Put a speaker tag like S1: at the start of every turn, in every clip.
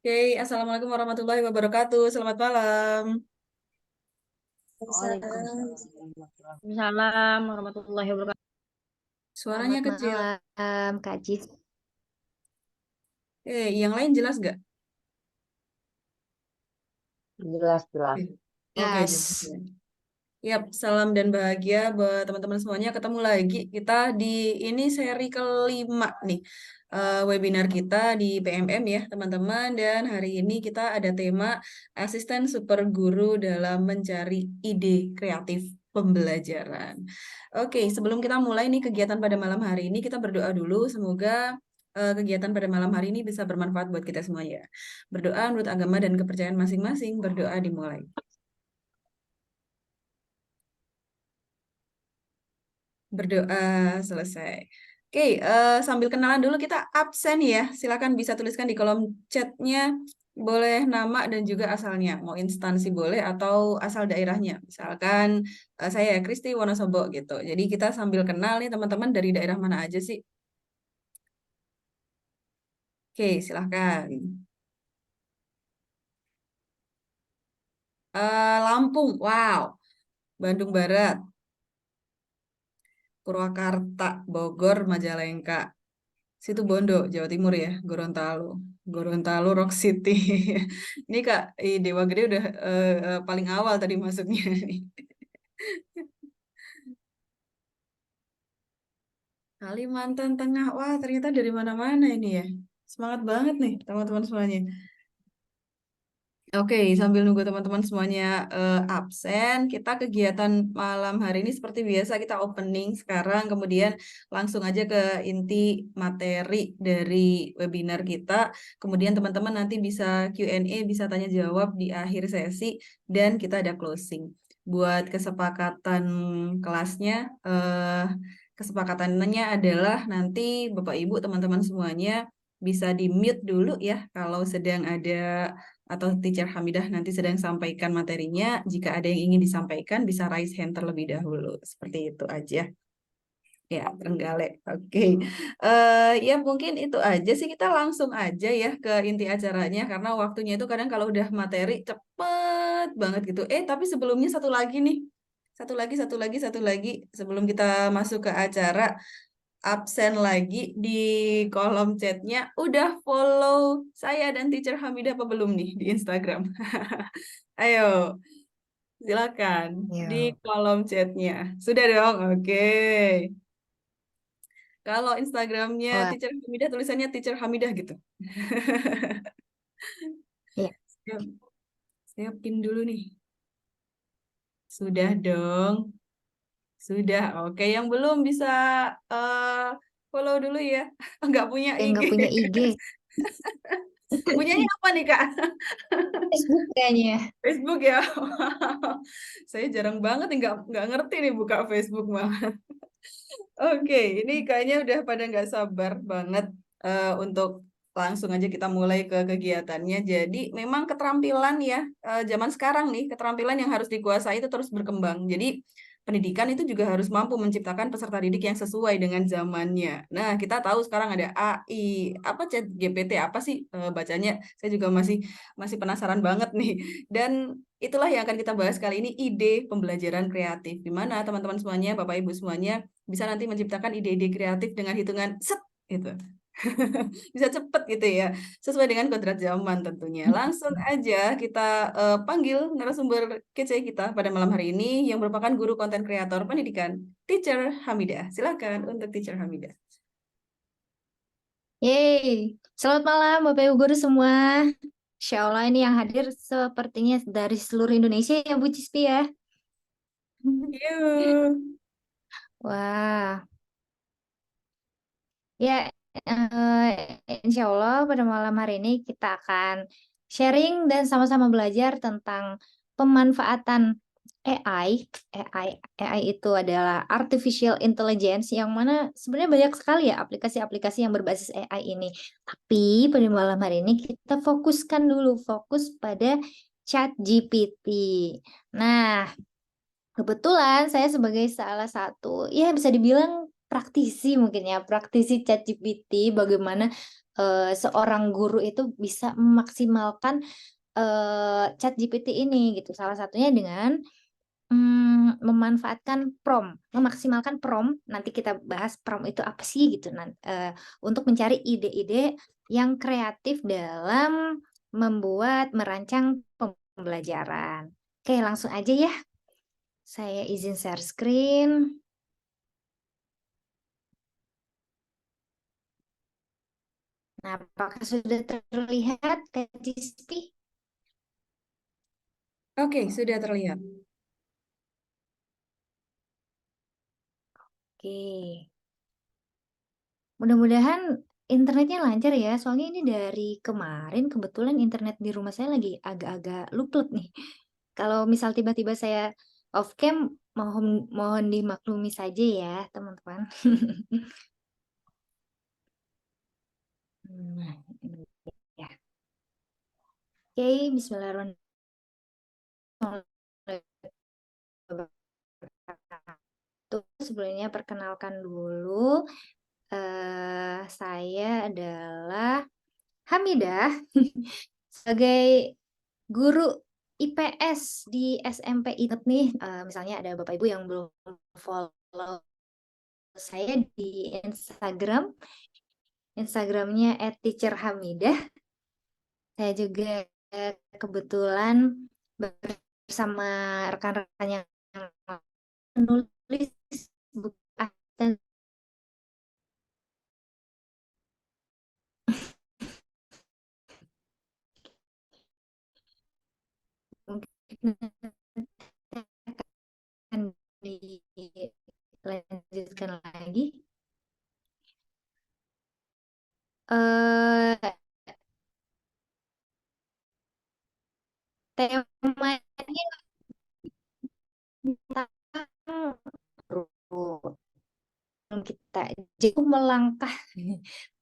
S1: Oke, Assalamualaikum warahmatullahi wabarakatuh. Selamat malam.
S2: Waalaikumsalam warahmatullahi
S3: Waalaikumsalam warahmatullahi wabarakatuh.
S1: Suaranya
S2: Selamat
S1: kecil.
S2: malam, Kak Jis.
S1: Yang lain jelas nggak?
S2: Jelas, jelas.
S1: Oke, jelas
S2: Yes.
S1: ya. Yap, salam dan bahagia buat teman-teman semuanya. Ketemu lagi kita di ini seri kelima nih webinar kita di PMM ya teman-teman. Dan hari ini kita ada tema asisten super guru dalam mencari ide kreatif pembelajaran. Oke, sebelum kita mulai nih kegiatan pada malam hari ini kita berdoa dulu. Semoga kegiatan pada malam hari ini bisa bermanfaat buat kita semuanya. Berdoa menurut agama dan kepercayaan masing-masing. Berdoa dimulai. Berdoa selesai. Oke, sambil kenalan dulu kita absen ya. Silakan bisa tuliskan di kolom chatnya. Boleh nama dan juga asalnya. Mau instansi boleh atau asal daerahnya. Misalkan saya Kristi Wonosobo gitu. Jadi kita sambil kenal nih teman-teman dari daerah mana aja sih. Oke, silahkan. Lampung, wow. Bandung Barat, Purwakarta, Bogor, Majalengka. Situ Bondo, Jawa Timur ya, Gorontalo. Gorontalo Rock City. Ini Kak, Dewa Gede udah paling awal tadi masuknya nih. Kalimantan Tengah, wah ternyata dari mana-mana ini ya. Semangat banget nih teman-teman semuanya. Oke, sambil nunggu teman-teman semuanya absen, kita kegiatan malam hari ini seperti biasa kita opening sekarang, kemudian langsung aja ke inti materi dari webinar kita. Kemudian teman-teman nanti bisa Q&A, bisa tanya jawab di akhir sesi, dan kita ada closing. Buat kesepakatan kelasnya, kesepakatannya adalah nanti Bapak Ibu teman-teman semuanya bisa di mute dulu ya kalau sedang ada atau Teacher Hamidah nanti sedang sampaikan materinya, jika ada yang ingin disampaikan bisa raise hand terlebih dahulu. Seperti itu aja. Ya, Trenggalek. Oke. Ya mungkin itu aja sih, kita langsung aja ya ke inti acaranya karena waktunya itu kadang kalau udah materi cepet banget gitu. Tapi sebelumnya satu lagi nih. Satu lagi sebelum kita masuk ke acara, absen lagi di kolom chatnya. Udah follow saya dan Teacher Hamidah apa belum nih di Instagram? Ayo, silakan di
S2: Yo.
S1: kolom chatnya. Sudah dong, oke. Kalau Instagramnya
S2: Wah,
S1: Teacher Hamidah tulisannya Teacher Hamidah gitu.
S2: iya.
S1: Siap, saya pin dulu nih. Sudah dong, sudah. Oke, yang belum bisa eh, follow dulu ya. Nggak punya
S2: Yang
S1: IG.
S2: nggak punya IG.
S1: Punyanya apa nih, Kak?
S2: Facebook kayaknya.
S1: Facebook ya. Saya jarang banget nih nggak ngerti nih buka Facebook malah. Oke, ini kayaknya udah pada nggak sabar banget untuk langsung aja kita mulai ke kegiatannya. Jadi memang keterampilan ya zaman sekarang nih keterampilan yang harus dikuasai itu terus berkembang. Jadi pendidikan itu juga harus mampu menciptakan peserta didik yang sesuai dengan zamannya. Nah, kita tahu sekarang ada AI, apa chat GPT apa sih bacanya? Saya juga masih masih penasaran banget nih. Dan itulah yang akan kita bahas kali ini, ide pembelajaran kreatif. Di mana teman-teman semuanya, Bapak Ibu semuanya bisa nanti menciptakan ide-ide kreatif dengan hitungan set gitu. Bisa cepet gitu ya, sesuai dengan kodrat zaman tentunya. Langsung aja kita panggil narasumber kece kita pada malam hari ini yang merupakan guru konten kreator pendidikan, Teacher Hamidah. Silakan untuk Teacher Hamidah.
S2: Yeay. Selamat malam Bapak Ibu Guru semua. Insya Allah ini yang hadir sepertinya dari seluruh Indonesia ya Bu Cispi ya.
S1: Yuk.
S2: Wah. Ya, insya Allah pada malam hari ini kita akan sharing dan sama-sama belajar tentang pemanfaatan AI. AI itu adalah artificial intelligence yang mana sebenarnya banyak sekali ya aplikasi-aplikasi yang berbasis AI ini. Tapi pada malam hari ini kita fokuskan dulu, fokus pada ChatGPT. Nah, kebetulan saya sebagai salah satu, ya bisa dibilang praktisi mungkin ya, praktisi ChatGPT, bagaimana seorang guru itu bisa memaksimalkan ChatGPT ini gitu. Salah satunya dengan memanfaatkan prompt, memaksimalkan prompt. Nanti kita bahas prompt itu apa sih gitu, untuk mencari ide-ide yang kreatif dalam merancang pembelajaran. Oke, langsung aja ya. Saya izin share screen. Nah, apakah sudah terlihat Kak Cispi?
S1: Oke, sudah terlihat.
S2: Oke. Mudah-mudahan internetnya lancar ya, soalnya ini dari kemarin kebetulan internet di rumah saya lagi agak-agak luput nih. Kalau misal tiba-tiba saya off cam, mohon dimaklumi saja ya, teman-teman. Nah, ini ya. Oke, bismillahirrahmanirrahim. Sebelumnya perkenalkan dulu, saya adalah Hamidah sebagai guru IPS di SMP. Ingat nih, misalnya ada Bapak Ibu yang belum follow saya di Instagram, Instagramnya @teacherhamidah. Saya juga kebetulan bersama rekan-rekan yang menulis buku dan mungkin akan dilanjutkan lagi. Temanya tentang kita jauh melangkah.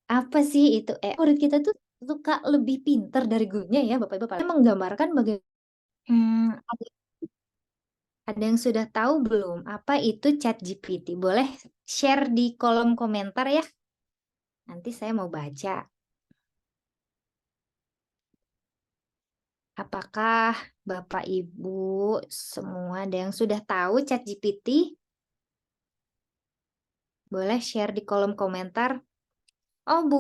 S2: Apa sih itu? Murid kita tuh suka lebih pintar dari gurunya ya, Bapak Ibu. Menggambarkan bagaimana ada yang sudah tahu belum apa itu ChatGPT? Boleh share di kolom komentar ya. Nanti saya mau baca. Apakah Bapak Ibu semua ada yang sudah tahu ChatGPT? Boleh share di kolom komentar. Oh Bu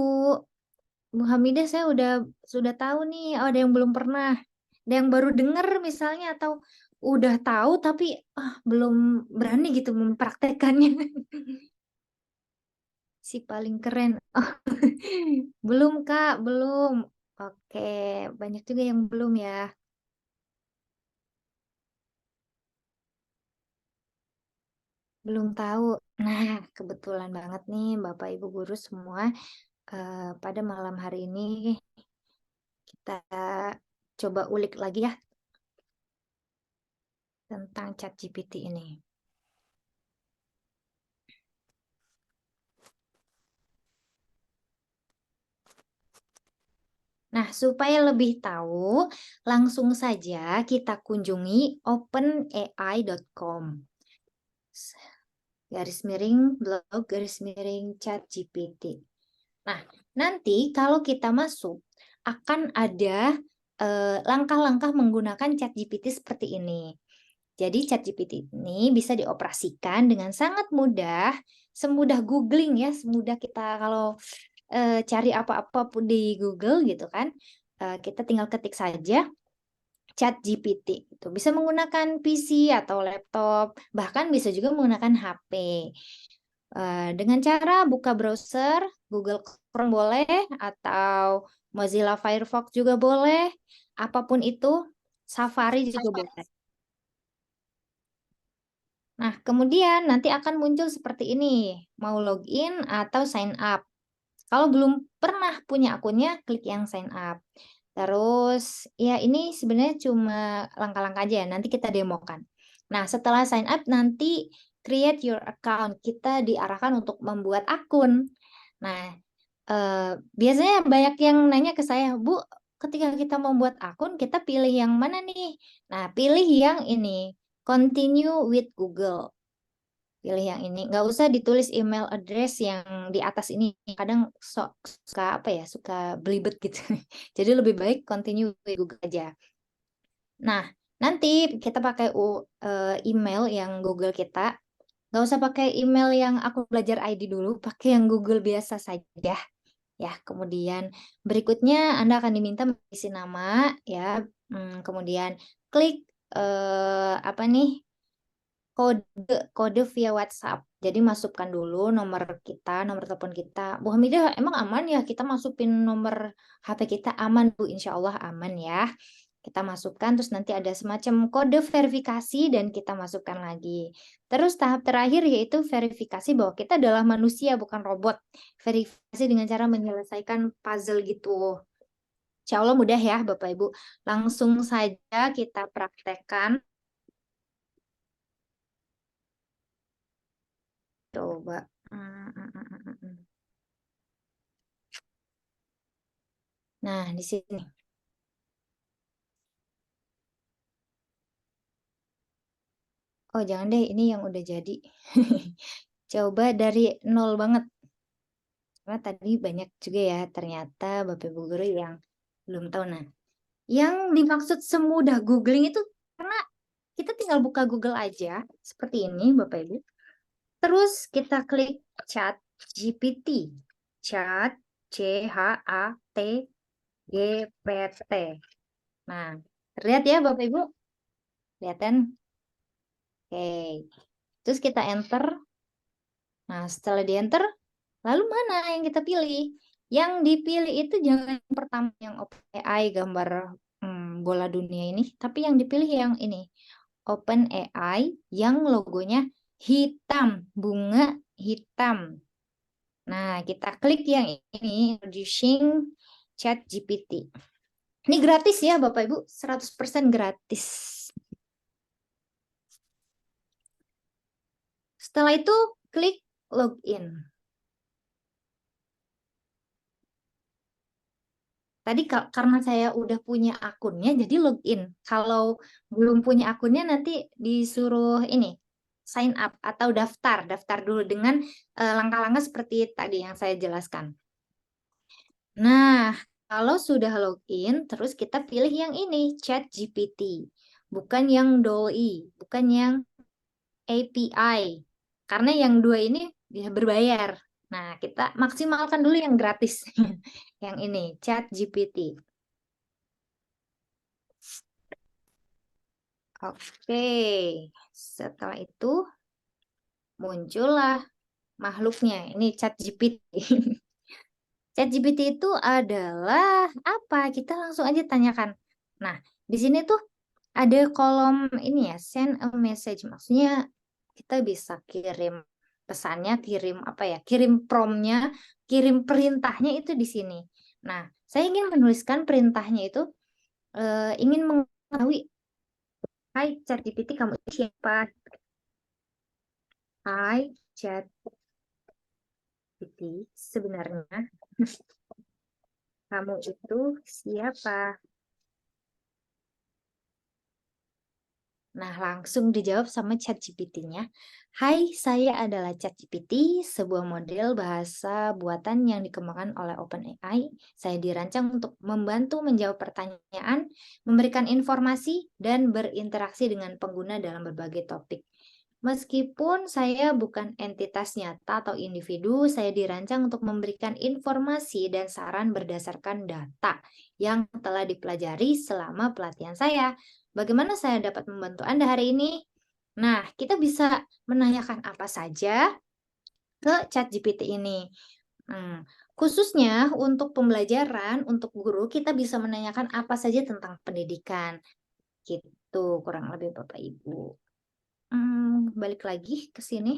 S2: Hamidah, saya sudah tahu nih. Oh, ada yang belum pernah, ada yang baru dengar misalnya, atau udah tahu tapi belum berani gitu mempraktekannya. Si paling keren. Oh, belum Kak, belum. Oke, banyak juga yang belum ya. Belum tahu. Nah, kebetulan banget nih Bapak Ibu guru semua, pada malam hari ini kita coba ulik lagi ya tentang ChatGPT ini. Nah, supaya lebih tahu, langsung saja kita kunjungi openai.com. /blog /ChatGPT. Nah, nanti kalau kita masuk, akan ada langkah-langkah menggunakan ChatGPT seperti ini. Jadi ChatGPT ini bisa dioperasikan dengan sangat mudah, semudah googling ya, semudah kita kalau cari apa-apa pun di Google gitu kan, kita tinggal ketik saja ChatGPT. Itu bisa menggunakan PC atau laptop, bahkan bisa juga menggunakan HP. Dengan cara buka browser, Google Chrome boleh, atau Mozilla Firefox juga boleh, apapun itu, Safari juga boleh. Nah, kemudian nanti akan muncul seperti ini, mau login atau sign up. Kalau belum pernah punya akunnya, klik yang sign up. Terus, ya ini sebenarnya cuma langkah-langkah aja ya, nanti kita demokan. Nah, setelah sign up, nanti create your account. Kita diarahkan untuk membuat akun. Nah, biasanya banyak yang nanya ke saya, Bu, ketika kita membuat akun, kita pilih yang mana nih? Nah, pilih yang ini, continue with Google. Pilih yang ini. Nggak usah ditulis email address yang di atas ini. Kadang suka apa ya, suka belibet gitu. Jadi lebih baik continue with Google aja. Nah, nanti kita pakai email yang Google kita. Nggak usah pakai email yang aku belajar ID dulu, pakai yang Google biasa saja. Ya, kemudian berikutnya Anda akan diminta mengisi nama, ya. Kemudian klik apa nih? Kode via WhatsApp. Jadi masukkan dulu nomor kita, nomor telepon kita. Bu Hamidah, emang aman ya kita masukin nomor HP kita? Aman, Bu. Insya Allah aman ya. Kita masukkan, terus nanti ada semacam kode verifikasi dan kita masukkan lagi. Terus tahap terakhir yaitu verifikasi bahwa kita adalah manusia, bukan robot. Verifikasi dengan cara menyelesaikan puzzle gitu. Insya Allah mudah ya Bapak Ibu. Langsung saja kita praktekkan. Coba. Nah, di sini. Oh, jangan deh, ini yang udah jadi. Coba dari nol banget. Karena tadi banyak juga ya, ternyata Bapak Ibu guru yang belum tahu. Nah, yang dimaksud semudah googling itu karena kita tinggal buka Google aja, seperti ini Bapak Ibu. Terus kita klik chat GPT. Chat, ChatGPT. Nah, terlihat ya Bapak Ibu? Kelihatan? Oke. Terus kita enter. Nah, setelah di enter, lalu mana yang kita pilih? Yang dipilih itu jangan yang pertama yang OpenAI gambar bola dunia ini, tapi yang dipilih yang ini. OpenAI yang logonya hitam, bunga hitam. Nah, kita klik yang ini, Introducing ChatGPT. Ini gratis ya Bapak Ibu, 100% gratis. Setelah itu, klik login. Tadi karena saya udah punya akunnya, jadi login. Kalau belum punya akunnya, nanti disuruh ini, sign up atau daftar. Daftar dulu dengan langkah-langkah seperti tadi yang saya jelaskan. Nah, kalau sudah login, terus kita pilih yang ini, ChatGPT. Bukan yang DALL-E, bukan yang API. Karena yang dua ini bisa berbayar. Nah, kita maksimalkan dulu yang gratis. Yang ini, ChatGPT. Oke, setelah itu muncullah makhluknya. Ini ChatGPT. ChatGPT itu adalah apa? Kita langsung aja tanyakan. Nah, di sini tuh ada kolom ini ya, send a message. Maksudnya kita bisa kirim pesannya, kirim apa ya, kirim prompt-nya, kirim perintahnya itu di sini. Nah, saya ingin menuliskan perintahnya itu, ingin mengetahui, hai ChatGPT, kamu itu siapa? Hai ChatGPT, sebenarnya kamu itu siapa? Nah, langsung dijawab sama ChatGPT-nya. Hai, saya adalah ChatGPT, sebuah model bahasa buatan yang dikembangkan oleh OpenAI. Saya dirancang untuk membantu menjawab pertanyaan, memberikan informasi, dan berinteraksi dengan pengguna dalam berbagai topik. Meskipun saya bukan entitas nyata atau individu, saya dirancang untuk memberikan informasi dan saran berdasarkan data yang telah dipelajari selama pelatihan saya. Bagaimana saya dapat membantu Anda hari ini? Nah, kita bisa menanyakan apa saja ke ChatGPT ini. Khususnya untuk pembelajaran, untuk guru, kita bisa menanyakan apa saja tentang pendidikan. Gitu, kurang lebih Bapak Ibu. Balik lagi ke sini.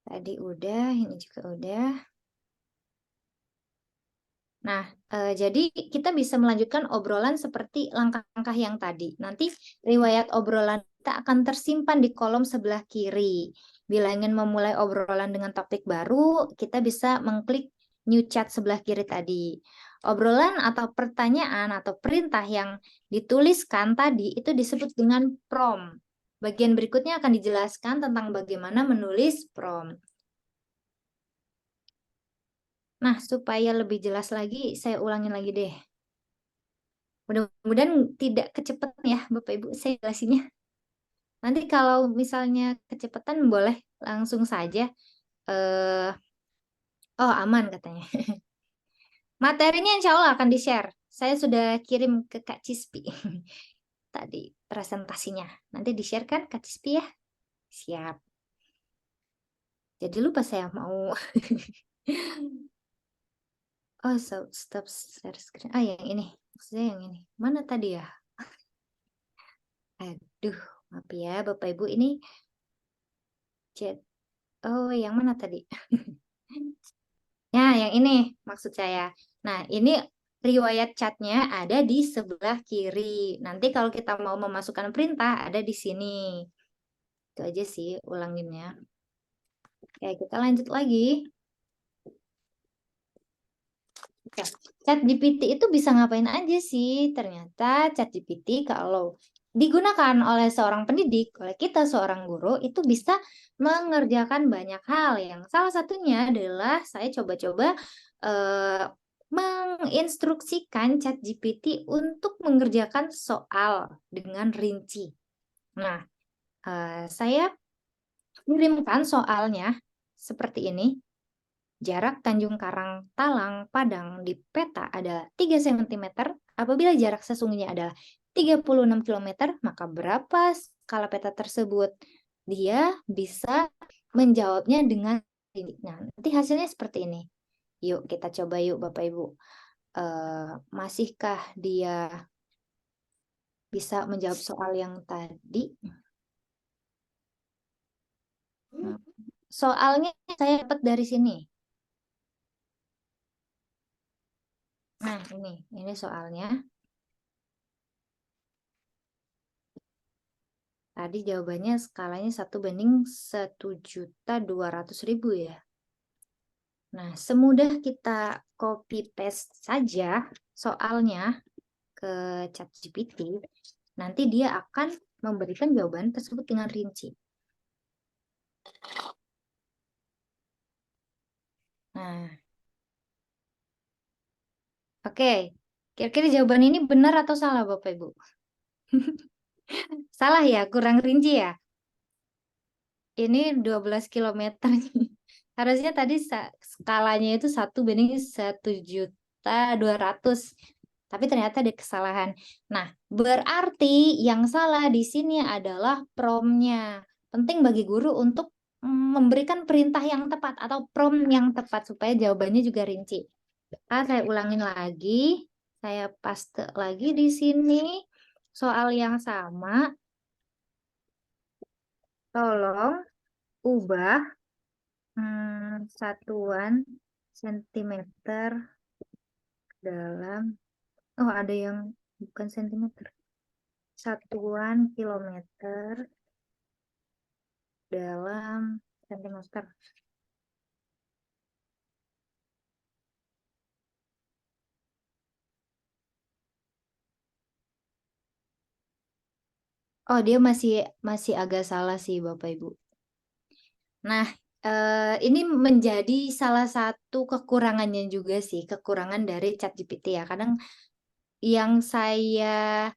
S2: Tadi udah, ini juga udah. Nah, jadi kita bisa melanjutkan obrolan seperti langkah-langkah yang tadi. Nanti riwayat obrolan kita akan tersimpan di kolom sebelah kiri. Bila ingin memulai obrolan dengan topik baru, kita bisa mengklik new chat sebelah kiri tadi. Obrolan atau pertanyaan atau perintah yang dituliskan tadi itu disebut dengan prompt. Bagian berikutnya akan dijelaskan tentang bagaimana menulis prompt. Nah, supaya lebih jelas lagi, saya ulangin lagi deh. Mudah-mudahan tidak kecepatan ya, Bapak Ibu, saya jelasinnya. Nanti kalau misalnya kecepatan boleh langsung saja. Oh, aman katanya. Materinya insya Allah akan di-share. Saya sudah kirim ke Kak Cispi. Tadi presentasinya. Nanti di-share kan Kak Cispi ya? Siap. Jadi lupa saya mau. Oh, stop share screen. Ah, yang ini. Maksudnya yang ini. Mana tadi ya? Aduh, maaf ya Bapak Ibu, ini chat. Oh, yang mana tadi? Ya, yang ini maksud saya. Nah, ini riwayat chatnya ada di sebelah kiri. Nanti kalau kita mau memasukkan perintah ada di sini. Itu aja sih ulanginnya. Oke, kita lanjut lagi. Oke, ChatGPT itu bisa ngapain aja sih? Ternyata ChatGPT kalau digunakan oleh seorang pendidik, oleh kita seorang guru, itu bisa mengerjakan banyak hal. Yang salah satunya adalah saya coba-coba menginstruksikan ChatGPT untuk mengerjakan soal dengan rinci. Nah, saya kirimkan soalnya seperti ini. Jarak Tanjung Karang Talang Padang di peta adalah 3 cm. Apabila jarak sesungguhnya adalah 36 km, maka berapa skala peta tersebut? Dia bisa menjawabnya dengan ini. Nah, nanti hasilnya seperti ini. Yuk kita coba yuk Bapak Ibu. Masihkah dia bisa menjawab soal yang tadi? Soalnya saya dapat dari sini. Nah, ini soalnya. Tadi jawabannya skalanya 1:1.200.000 ya. Nah, semudah kita copy paste saja soalnya ke ChatGPT, nanti dia akan memberikan jawaban tersebut dengan rinci. Nah, oke. Kira-kira jawaban ini benar atau salah Bapak Ibu? Salah ya, kurang rinci ya. Ini 12 km. Harusnya tadi skalanya itu 1:1.200.000. Tapi ternyata ada kesalahan. Nah, berarti yang salah di sini adalah prompt-nya. Penting bagi guru untuk memberikan perintah yang tepat atau prompt yang tepat supaya jawabannya juga rinci. Saya ulangin lagi. Saya paste lagi di sini. Soal yang sama. Tolong ubah satuan sentimeter dalam, oh ada yang bukan sentimeter, satuan kilometer dalam sentimeter. Oh, dia masih agak salah sih Bapak Ibu. Nah, ini menjadi salah satu kekurangannya juga sih, kekurangan dari ChatGPT ya. Kadang yang saya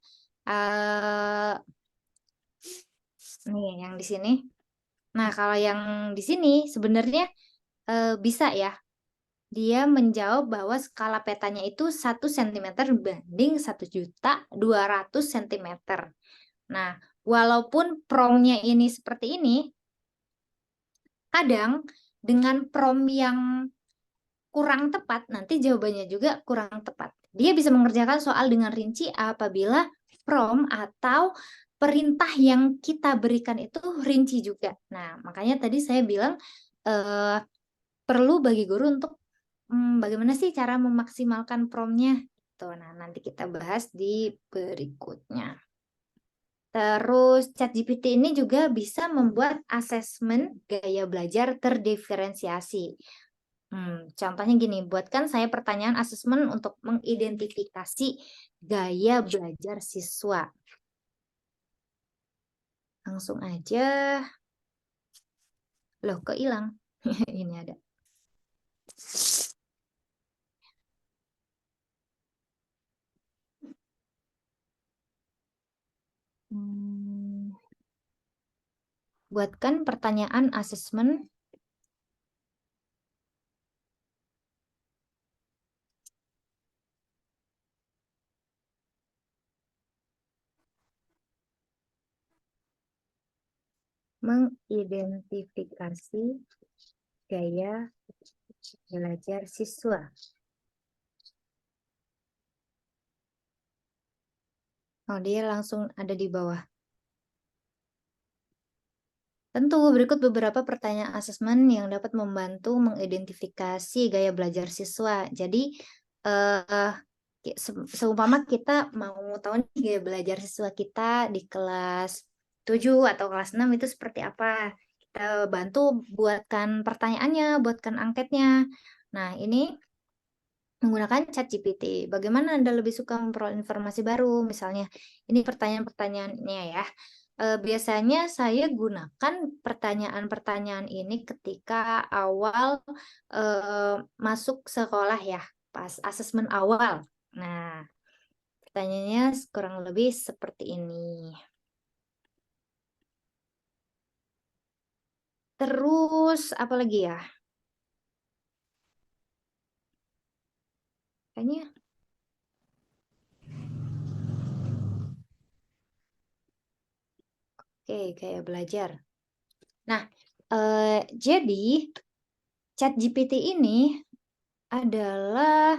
S2: nih yang di sini. Nah, kalau yang di sini sebenarnya bisa ya. Dia menjawab bahwa skala petanya itu 1 cm banding 1.200.000 cm. Nah, walaupun prompt-nya ini seperti ini, kadang dengan prompt yang kurang tepat, nanti jawabannya juga kurang tepat. Dia bisa mengerjakan soal dengan rinci apabila prompt atau perintah yang kita berikan itu rinci juga. Nah, makanya tadi saya bilang perlu bagi guru untuk bagaimana sih cara memaksimalkan prompt-nya. Nah, nanti kita bahas di berikutnya. Terus ChatGPT ini juga bisa membuat asesmen gaya belajar terdiferensiasi. Contohnya gini, buatkan saya pertanyaan asesmen untuk mengidentifikasi gaya belajar siswa. Langsung aja. Loh, kok hilang? Ini ada. Buatkan pertanyaan asesmen mengidentifikasi gaya belajar siswa. Oh, dia langsung ada di bawah. Tentu, berikut beberapa pertanyaan asesmen yang dapat membantu mengidentifikasi gaya belajar siswa. Jadi, seumpama kita mau tahu nih gaya belajar siswa kita di kelas 7 atau kelas 6 itu seperti apa. Kita bantu buatkan pertanyaannya, buatkan angketnya. Nah, ini menggunakan ChatGPT. Bagaimana Anda lebih suka memperoleh informasi baru? Misalnya, ini pertanyaan-pertanyaannya ya. Biasanya saya gunakan pertanyaan-pertanyaan ini ketika awal masuk sekolah ya, pas asesmen awal. Nah, pertanyaannya kurang lebih seperti ini. Terus, apa lagi ya? Kayaknya oke, kayak belajar. Nah, jadi ChatGPT ini adalah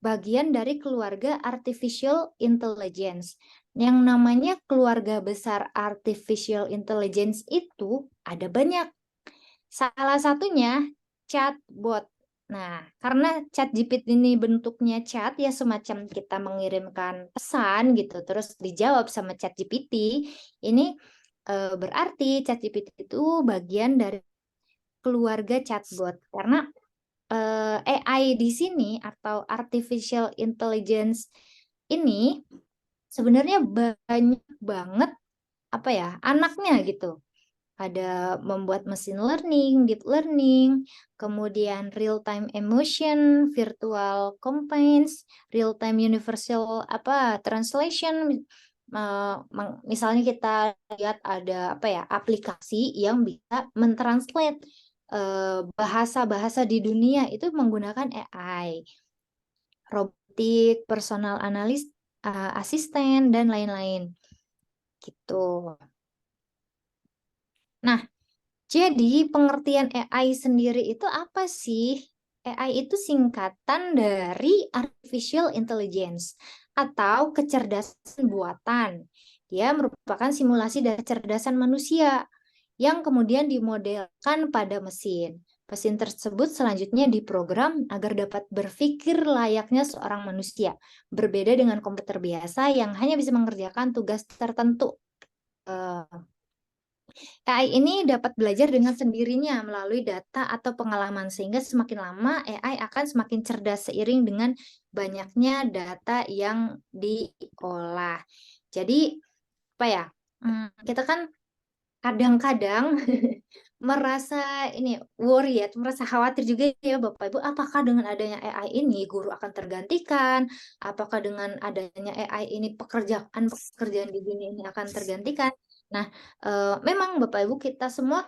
S2: bagian dari keluarga artificial intelligence. Yang namanya keluarga besar artificial intelligence itu ada banyak. Salah satunya chatbot. Nah, karena ChatGPT ini bentuknya chat ya, semacam kita mengirimkan pesan gitu, terus dijawab sama ChatGPT. Ini berarti ChatGPT itu bagian dari keluarga chatbot. Karena AI di sini atau artificial intelligence ini sebenarnya banyak banget apa ya anaknya gitu. Ada membuat mesin learning, deep learning, kemudian real time emotion, virtual complaints, real time universal translation. Misalnya kita lihat ada apa ya aplikasi yang bisa mentranslate bahasa-bahasa di dunia itu menggunakan AI, robotik, personal analis, asisten dan lain-lain gitu. Nah, jadi pengertian AI sendiri itu apa sih? AI itu singkatan dari artificial intelligence atau kecerdasan buatan. Dia merupakan simulasi dari kecerdasan manusia yang kemudian dimodelkan pada mesin. Mesin tersebut selanjutnya diprogram agar dapat berpikir layaknya seorang manusia, berbeda dengan komputer biasa yang hanya bisa mengerjakan tugas tertentu. AI ini dapat belajar dengan sendirinya melalui data atau pengalaman, sehingga semakin lama AI akan semakin cerdas seiring dengan banyaknya data yang diolah. Jadi, apa ya? Kita kan kadang-kadang merasa ini worry ya, merasa khawatir juga ya Bapak Ibu, apakah dengan adanya AI ini guru akan tergantikan? Apakah dengan adanya AI ini pekerjaan di dunia ini akan tergantikan? Nah, memang Bapak Ibu kita semua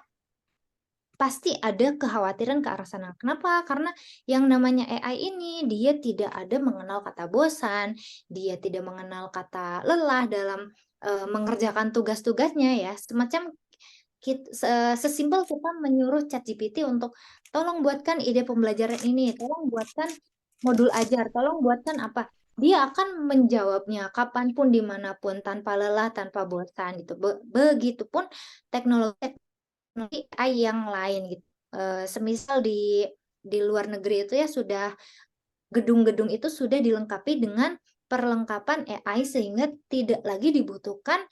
S2: pasti ada kekhawatiran ke arah sana. Kenapa? Karena yang namanya AI ini dia tidak ada mengenal kata bosan, dia tidak mengenal kata lelah dalam mengerjakan tugas-tugasnya ya. Semacam sesimpel kita menyuruh ChatGPT untuk tolong buatkan ide pembelajaran ini, tolong buatkan modul ajar, tolong buatkan apa. Dia akan menjawabnya kapanpun, dimanapun, tanpa lelah, tanpa bosan gitu. Begitupun teknologi AI yang lain gitu. Semisal di luar negeri itu ya sudah gedung-gedung itu sudah dilengkapi dengan perlengkapan AI sehingga tidak lagi dibutuhkan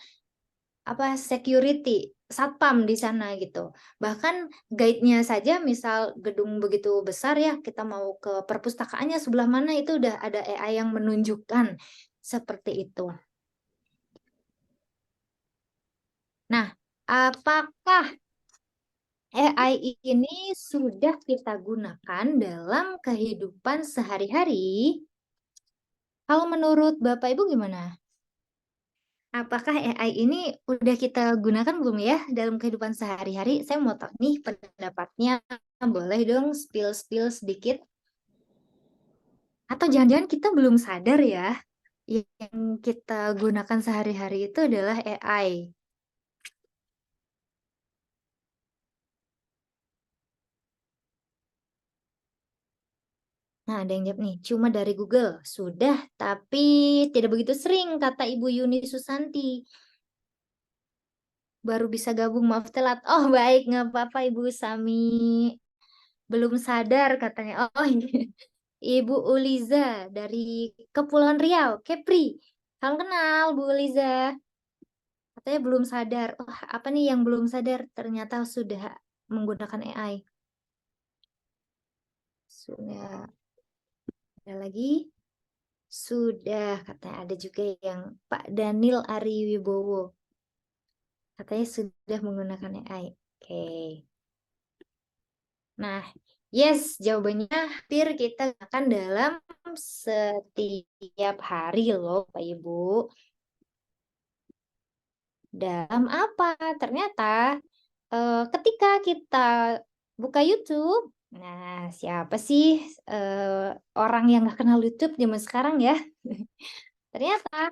S2: security, satpam di sana gitu. Bahkan guide-nya saja misal gedung begitu besar ya, kita mau ke perpustakaannya sebelah mana itu udah ada AI yang menunjukkan seperti itu. Nah, apakah AI ini sudah kita gunakan dalam kehidupan sehari-hari? Kalau menurut Bapak Ibu gimana? Apakah AI ini udah kita gunakan belum ya dalam kehidupan sehari-hari? Saya mau tahu nih pendapatnya. Boleh dong spill-spill sedikit? Atau jangan-jangan kita belum sadar ya, yang kita gunakan sehari-hari itu adalah AI. Nah, ada yang jawab nih, cuma dari Google. Sudah, tapi tidak begitu sering, kata Ibu Yuni Susanti. Baru bisa gabung, maaf telat. Oh, baik, nggak apa-apa Ibu Sami. Belum sadar katanya. Oh, Ibu Uliza dari Kepulauan Riau, Kepri. Salam kenal, Bu Uliza. Katanya belum sadar. Oh, apa nih yang belum sadar? Ternyata sudah menggunakan AI. Sudah. Ada lagi? Sudah, katanya ada juga yang Pak Daniel Ariwibowo. Katanya sudah menggunakan AI. Oke. Nah, yes, jawabannya hampir kita gunakan dalam setiap hari loh, Pak Ibu. Dalam apa? Ternyata ketika kita buka YouTube, nah siapa sih orang yang nggak kenal YouTube zaman sekarang ya? Ternyata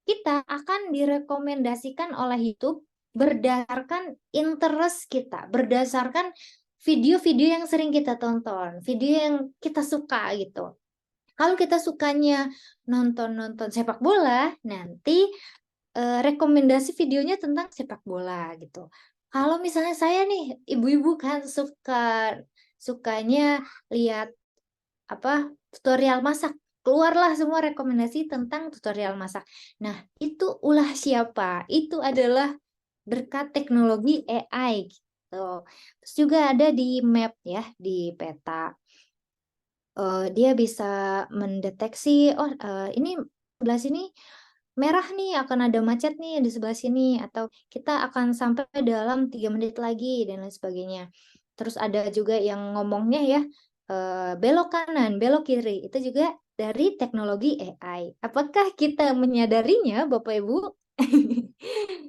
S2: kita akan direkomendasikan oleh YouTube berdasarkan interest kita, berdasarkan video-video yang sering kita tonton, video yang kita suka gitu. Kalau kita sukanya nonton sepak bola, nanti rekomendasi videonya tentang sepak bola gitu. Kalau misalnya saya nih, ibu-ibu kan sukanya lihat tutorial masak, keluarlah semua rekomendasi tentang tutorial masak. Nah, itu ulah siapa? Itu adalah berkat teknologi AI gitu. Terus juga ada di map ya, di peta. Dia bisa mendeteksi, oh ini sebelah sini merah nih, akan ada macet nih di sebelah sini, atau kita akan sampai dalam 3 menit lagi, dan lain sebagainya. Terus ada juga yang ngomongnya ya, belok kanan, belok kiri, itu juga dari teknologi AI. Apakah kita menyadarinya, Bapak Ibu?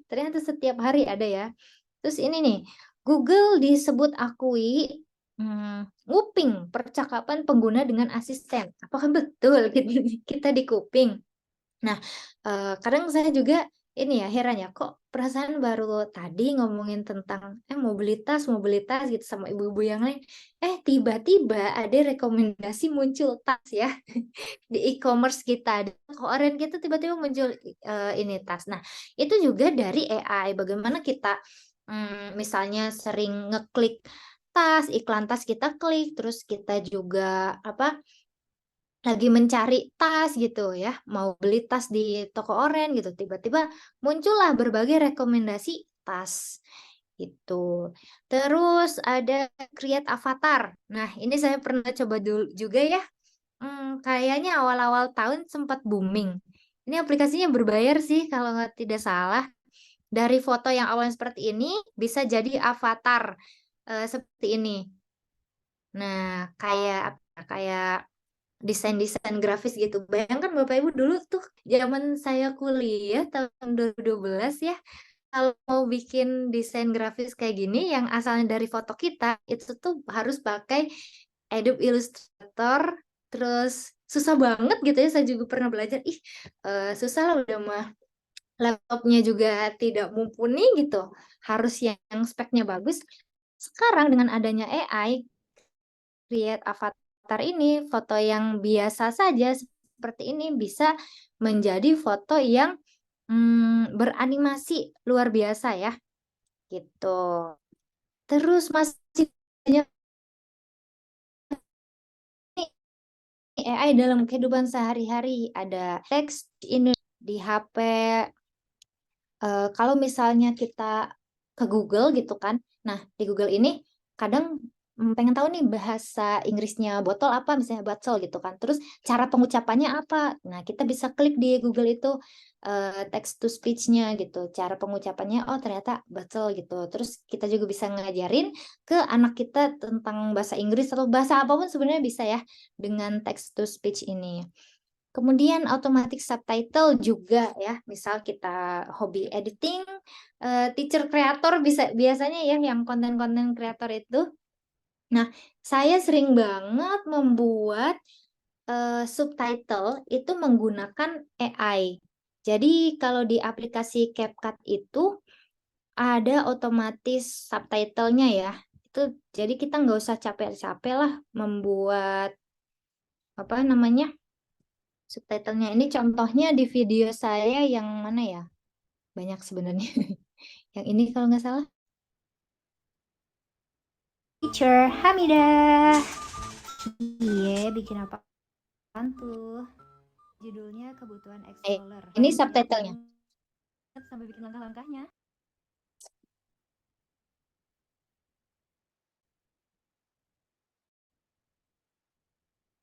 S2: Ternyata setiap hari ada ya. Terus ini nih, Google disebut akui nguping percakapan pengguna dengan asisten. Apakah betul kita dikuping? Nah, kadang saya juga ini ya heran ya, kok perasaan baru tadi ngomongin tentang mobilitas gitu sama ibu-ibu yang lain, tiba-tiba ada rekomendasi muncul tas ya di e-commerce kita, di toko online kita tiba-tiba muncul ini tas. Nah, itu juga dari AI. Bagaimana kita misalnya sering ngeklik tas, iklan tas kita klik, terus kita juga lagi mencari tas gitu ya, mau beli tas di toko online gitu, tiba-tiba muncullah berbagai rekomendasi tas itu. Terus ada create avatar. Nah, ini saya pernah coba dulu juga ya. Kayaknya awal-awal tahun sempat booming. Ini aplikasinya berbayar sih kalau tidak salah. Dari foto yang awalnya seperti ini bisa jadi avatar seperti ini. Nah, kayak desain-desain grafis gitu. Bayangkan Bapak Ibu dulu tuh zaman saya kuliah tahun 2012 ya, kalau mau bikin desain grafis kayak gini yang asalnya dari foto kita, itu tuh harus pakai Adobe Illustrator, terus susah banget gitu ya, saya juga pernah belajar, susah lah udah mah laptopnya juga tidak mumpuni gitu, harus yang speknya bagus. Sekarang dengan adanya AI, create avatar ini, foto yang biasa saja seperti ini bisa menjadi foto yang beranimasi luar biasa ya, gitu. Terus masih banyak nih AI dalam kehidupan sehari-hari, ada teks ini di HP, kalau misalnya kita ke Google gitu kan, nah di Google ini kadang pengen tahu nih bahasa Inggrisnya botol apa, misalnya botol gitu kan, terus cara pengucapannya apa. Nah kita bisa klik di Google itu text to speech-nya gitu, cara pengucapannya oh ternyata botol gitu. Terus kita juga bisa ngajarin ke anak kita tentang bahasa Inggris atau bahasa apapun sebenarnya bisa ya dengan text to speech ini. Kemudian automatic subtitle juga ya, misal kita hobi editing, teacher kreator bisa biasanya ya yang konten-konten kreator itu. Nah, saya sering banget membuat subtitle itu menggunakan AI. Jadi kalau di aplikasi CapCut itu ada otomatis subtitlenya ya. Itu jadi kita nggak usah capek-capek lah membuat apa namanya subtitlenya. Ini contohnya di video saya yang mana ya? Banyak sebenarnya. Yang ini kalau nggak salah. Teacher Hamidah. Iya, bikin apaan tuh? Judulnya Kebutuhan Explorer. Ini subtitlenya. Sampai bikin langkah-langkahnya.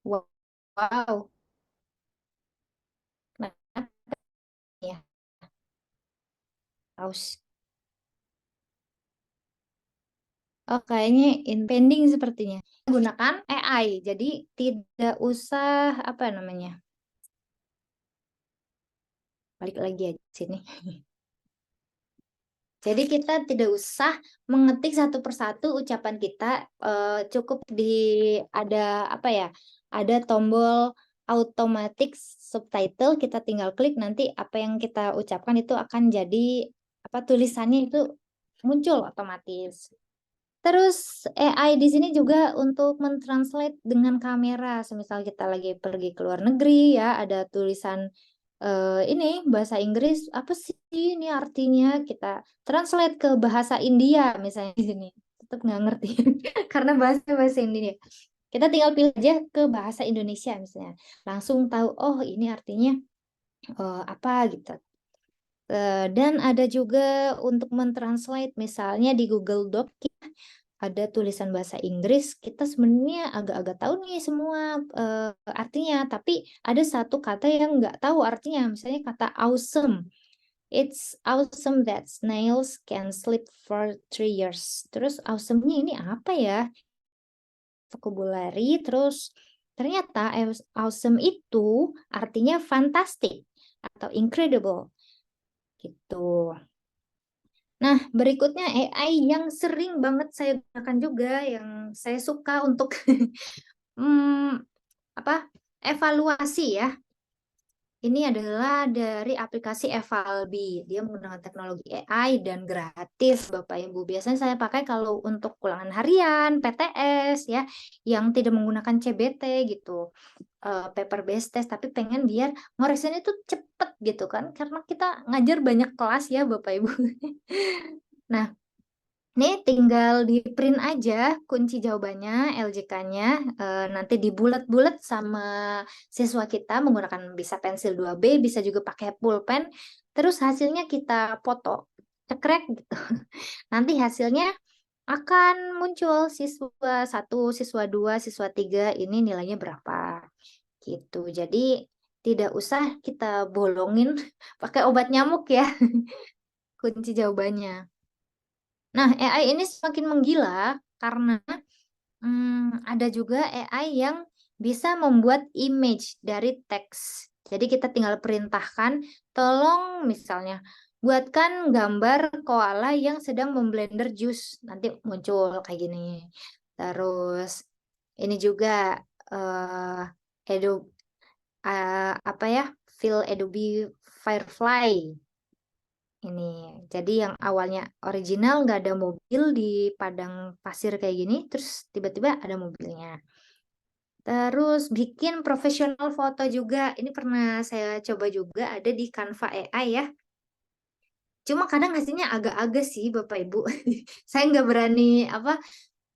S2: Wow. Kenapa ya? Pause. Oh, kayaknya pending sepertinya. Gunakan AI, jadi tidak usah apa namanya. Balik lagi aja sini. Jadi kita tidak usah mengetik satu persatu ucapan kita, cukup ada apa ya? Ada tombol automatic subtitle, kita tinggal klik nanti apa yang kita ucapkan itu akan jadi apa tulisannya itu muncul otomatis. Terus AI di sini juga untuk mentranslate dengan kamera, semisal kita lagi pergi ke luar negeri ya, ada tulisan ini bahasa Inggris apa sih ini artinya, kita translate ke bahasa India misalnya di sini, tetap nggak ngerti karena bahasa India. Kita tinggal pilih aja ke bahasa Indonesia misalnya, langsung tahu oh ini artinya apa gitu. Dan ada juga untuk mentranslate misalnya di Google Doc ada tulisan bahasa Inggris, kita sebenarnya agak-agak tahu nih semua artinya, tapi ada satu kata yang nggak tahu artinya, misalnya kata awesome. It's awesome that snails can sleep for 3 years. Terus awesome-nya ini apa ya? Vocabulary, terus ternyata awesome itu artinya fantastic atau incredible gitu. Nah, berikutnya AI yang sering banget saya gunakan juga, yang saya suka untuk evaluasi ya. Ini adalah dari aplikasi Evalbi. Dia menggunakan teknologi AI dan gratis, Bapak Ibu. Biasanya saya pakai kalau untuk ulangan harian, PTS ya, yang tidak menggunakan CBT gitu, paper based test, tapi pengen biar ngoreksinya itu cepet gitu kan, karena kita ngajar banyak kelas ya Bapak Ibu. Nah, ini tinggal di print aja kunci jawabannya, LJK-nya, nanti dibulet-bulet sama siswa kita menggunakan bisa pensil 2B, bisa juga pakai pulpen, terus hasilnya kita foto, cekrek gitu. Nanti hasilnya akan muncul siswa 1, siswa 2, siswa 3, ini nilainya berapa, gitu. Jadi tidak usah kita bolongin pakai obat nyamuk ya, kunci jawabannya. Nah, AI ini semakin menggila karena ada juga AI yang bisa membuat image dari teks. Jadi kita tinggal perintahkan, tolong misalnya buatkan gambar koala yang sedang memblender jus. Nanti muncul kayak gini. Terus ini juga Adobe Adobe Firefly. Ini jadi yang awalnya original nggak ada mobil di padang pasir kayak gini, terus tiba-tiba ada mobilnya. Terus bikin profesional foto juga, ini pernah saya coba juga ada di Canva AI ya. Cuma kadang hasilnya agak-agak sih Bapak Ibu. Saya nggak berani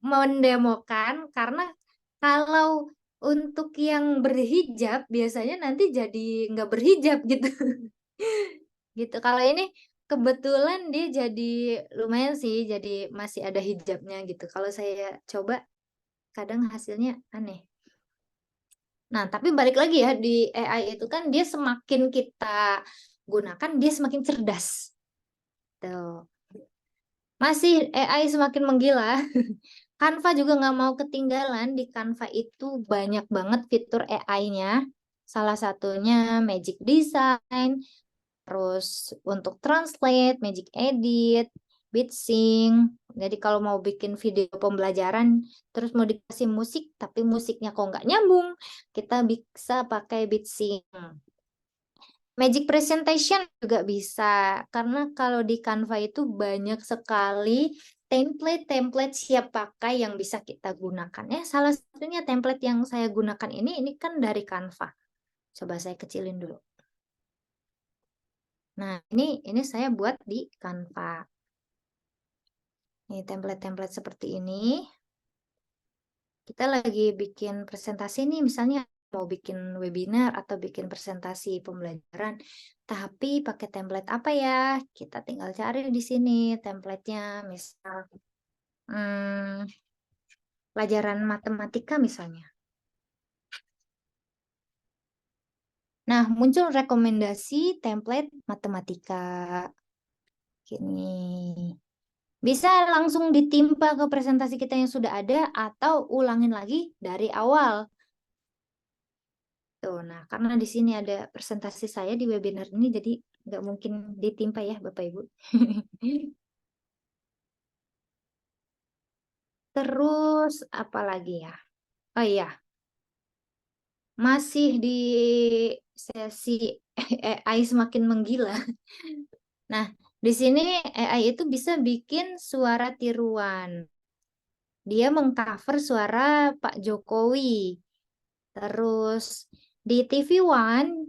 S2: mendemokan karena kalau untuk yang berhijab biasanya nanti jadi nggak berhijab gitu. Gitu. Kalau ini kebetulan dia jadi lumayan sih, jadi masih ada hijabnya gitu. Kalau saya coba kadang hasilnya aneh. Nah, tapi balik lagi ya, di AI itu kan dia semakin kita gunakan, dia semakin cerdas. Tuh. Masih AI semakin menggila. Canva juga nggak mau ketinggalan. Di Canva itu banyak banget fitur AI-nya. Salah satunya Magic Design, terus untuk translate, Magic Edit, BitSync. Jadi kalau mau bikin video pembelajaran, terus mau dikasih musik, tapi musiknya kok nggak nyambung, kita bisa pakai BitSync. Magic Presentation juga bisa, karena kalau di Canva itu banyak sekali template-template siap pakai yang bisa kita gunakan. Salah satunya template yang saya gunakan ini kan dari Canva. Coba saya kecilin dulu. Nah, ini saya buat di Canva. Ini template-template seperti ini. Kita lagi bikin presentasi nih, misalnya mau bikin webinar atau bikin presentasi pembelajaran, tapi pakai template apa ya? Kita tinggal cari di sini template-nya, misal pelajaran matematika misalnya. Nah, muncul rekomendasi template matematika. Gini. Bisa langsung ditimpa ke presentasi kita yang sudah ada atau ulangin lagi dari awal. Tuh, nah karena di sini ada presentasi saya di webinar ini, jadi nggak mungkin ditimpa ya Bapak Ibu. Terus apa lagi ya? Oh iya, masih di sesi AI semakin menggila. Nah, di sini AI itu bisa bikin suara tiruan. Dia mengcover suara Pak Jokowi. Terus di TV One,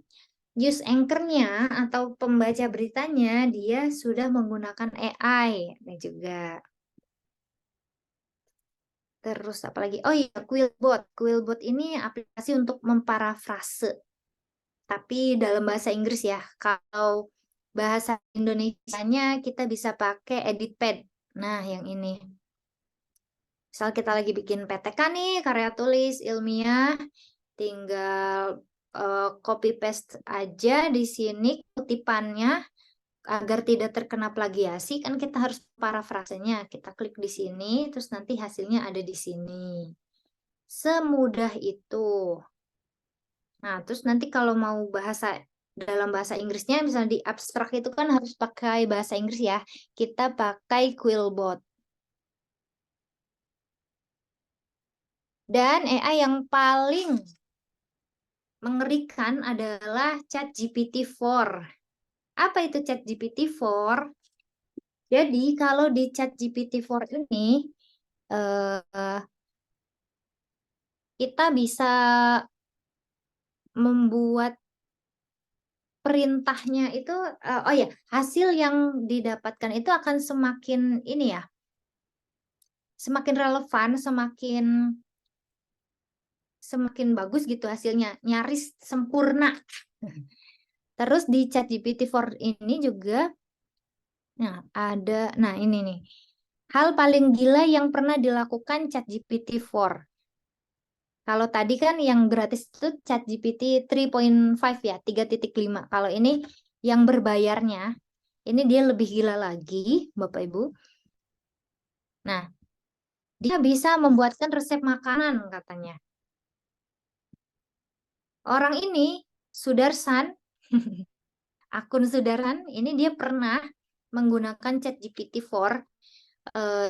S2: news anchor-nya atau pembaca beritanya dia sudah menggunakan AI. Ini juga. Terus apalagi? Oh iya, Quillbot. Quillbot ini aplikasi untuk memparafrase. Tapi dalam bahasa Inggris ya. Kalau bahasa Indonesianya kita bisa pakai EditPad. Nah, yang ini. Misal kita lagi bikin PTK nih, karya tulis ilmiah, tinggal copy paste aja di sini kutipannya agar tidak terkena plagiasi, kan kita harus parafrasenya. Kita klik di sini, terus nanti hasilnya ada di sini. Semudah itu. Nah, terus nanti kalau mau dalam bahasa Inggrisnya, misalnya di abstrak itu kan harus pakai bahasa Inggris ya. Kita pakai Quillbot. Dan AI yang paling mengerikan adalah ChatGPT-4. Apa itu ChatGPT-4? Jadi kalau di ChatGPT-4 ini kita bisa membuat perintahnya itu, oh ya, hasil yang didapatkan itu akan semakin ini ya, semakin relevan, semakin bagus gitu hasilnya, nyaris sempurna. Terus di ChatGPT-4 ini juga, nah ini nih, hal paling gila yang pernah dilakukan ChatGPT-4. Kalau tadi kan yang gratis itu ChatGPT 3.5 ya, 3.5. Kalau ini yang berbayarnya, ini dia lebih gila lagi, Bapak Ibu. Nah, dia bisa membuatkan resep makanan katanya. Orang ini, Sudarsan, akun Sudarsan, ini dia pernah menggunakan ChatGPT-4.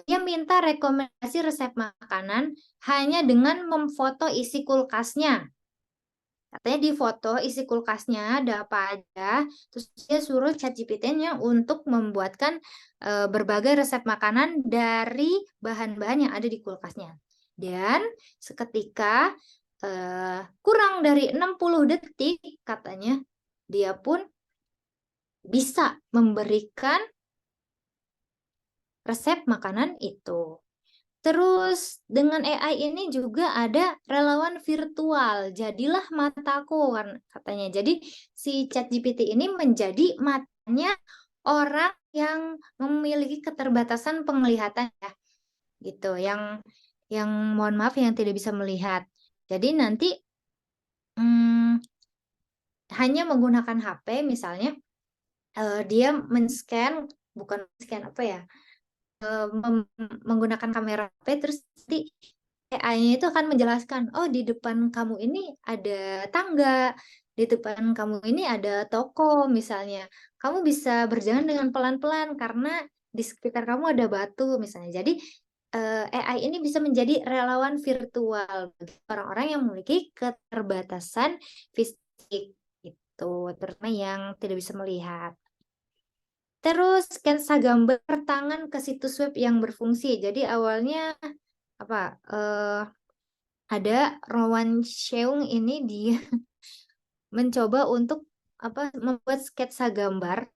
S2: Dia minta rekomendasi resep makanan hanya dengan memfoto isi kulkasnya. Katanya di foto isi kulkasnya ada apa aja, terus dia suruh ChatGPT-nya untuk membuatkan berbagai resep makanan dari bahan-bahan yang ada di kulkasnya. Dan seketika kurang dari 60 detik katanya dia pun bisa memberikan resep makanan itu. Terus dengan AI ini juga ada relawan virtual. Jadilah mataku kan katanya. Jadi si ChatGPT ini menjadi matanya orang yang memiliki keterbatasan penglihatan ya, gitu. Yang mohon maaf yang tidak bisa melihat. Jadi nanti hanya menggunakan HP misalnya dia men-scan, bukan scan apa ya, menggunakan kamera HP terus nanti AI-nya itu akan menjelaskan, oh di depan kamu ini ada tangga, di depan kamu ini ada toko misalnya. Kamu bisa berjalan dengan pelan-pelan karena di sekitar kamu ada batu misalnya. Jadi AI ini bisa menjadi relawan virtual bagi orang-orang yang memiliki keterbatasan fisik gitu, terutama yang tidak bisa melihat. Terus sketsa gambar tangan ke situs web yang berfungsi. Jadi awalnya apa? Ada Rowan Cheung ini dia mencoba untuk membuat sketsa gambar.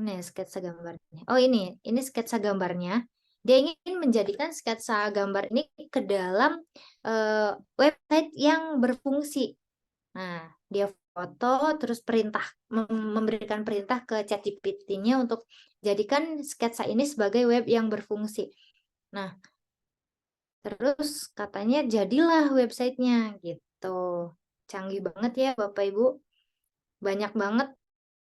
S2: Nih sketsa gambarnya. Oh ini sketsa gambarnya. Dia ingin menjadikan sketsa gambar ini ke dalam website yang berfungsi. Nah, dia foto terus memberikan perintah ke ChatGPT-nya untuk jadikan sketsa ini sebagai web yang berfungsi. Nah, terus katanya jadilah websitenya gitu. Canggih banget ya Bapak Ibu. Banyak banget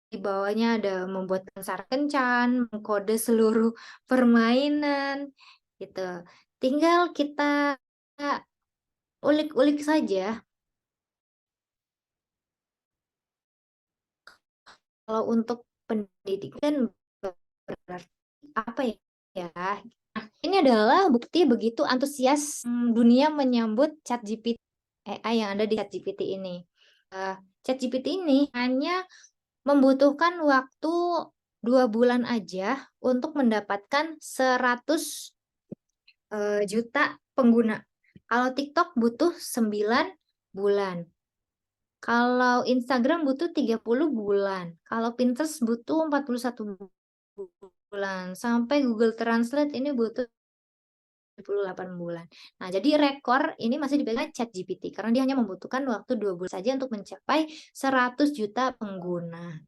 S2: di bawahnya ada membuat sar kencan, mengkode seluruh permainan gitu. Tinggal kita ulik-ulik saja. Kalau untuk pendidikan berarti apa ya? Nah, ini adalah bukti begitu antusias dunia menyambut ChatGPT AI yang ada di ChatGPT ini. ChatGPT ini hanya membutuhkan waktu 2 bulan aja untuk mendapatkan 100 juta pengguna. Kalau TikTok butuh 9 bulan. Kalau Instagram butuh 30 bulan. Kalau Pinterest butuh 41 bulan. Sampai Google Translate ini butuh 28 bulan. Nah, jadi rekor ini masih dipegang ChatGPT karena dia hanya membutuhkan waktu 2 bulan saja untuk mencapai 100 juta pengguna.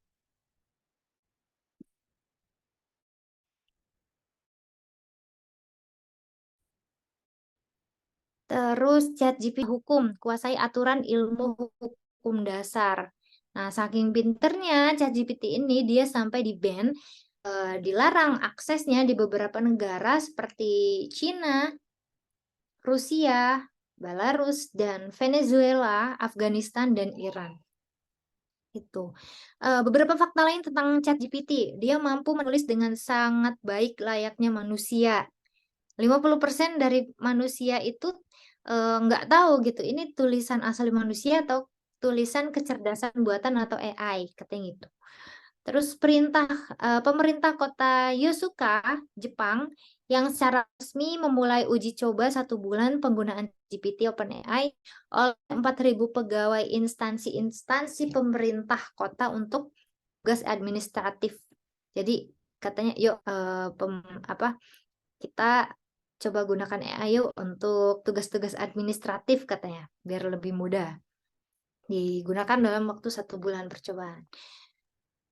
S2: Terus ChatGPT hukum, kuasai aturan ilmu hukum dasar. Nah, saking pinternya ChatGPT ini dia sampai di-ban, dilarang aksesnya di beberapa negara seperti Cina, Rusia, Belarus, dan Venezuela, Afghanistan, dan Iran. Itu. Beberapa fakta lain tentang ChatGPT, dia mampu menulis dengan sangat baik layaknya manusia. 50% dari manusia itu nggak tahu gitu, ini tulisan asli manusia atau tulisan kecerdasan buatan atau AI, katanya gitu. Terus pemerintah kota Yosuka, Jepang, yang secara resmi memulai uji coba 1 bulan penggunaan GPT OpenAI oleh 4.000 pegawai instansi-instansi pemerintah kota untuk tugas administratif. Jadi katanya yuk kita coba gunakan AI yuk untuk tugas-tugas administratif katanya, biar lebih mudah. Digunakan dalam waktu 1 bulan percobaan.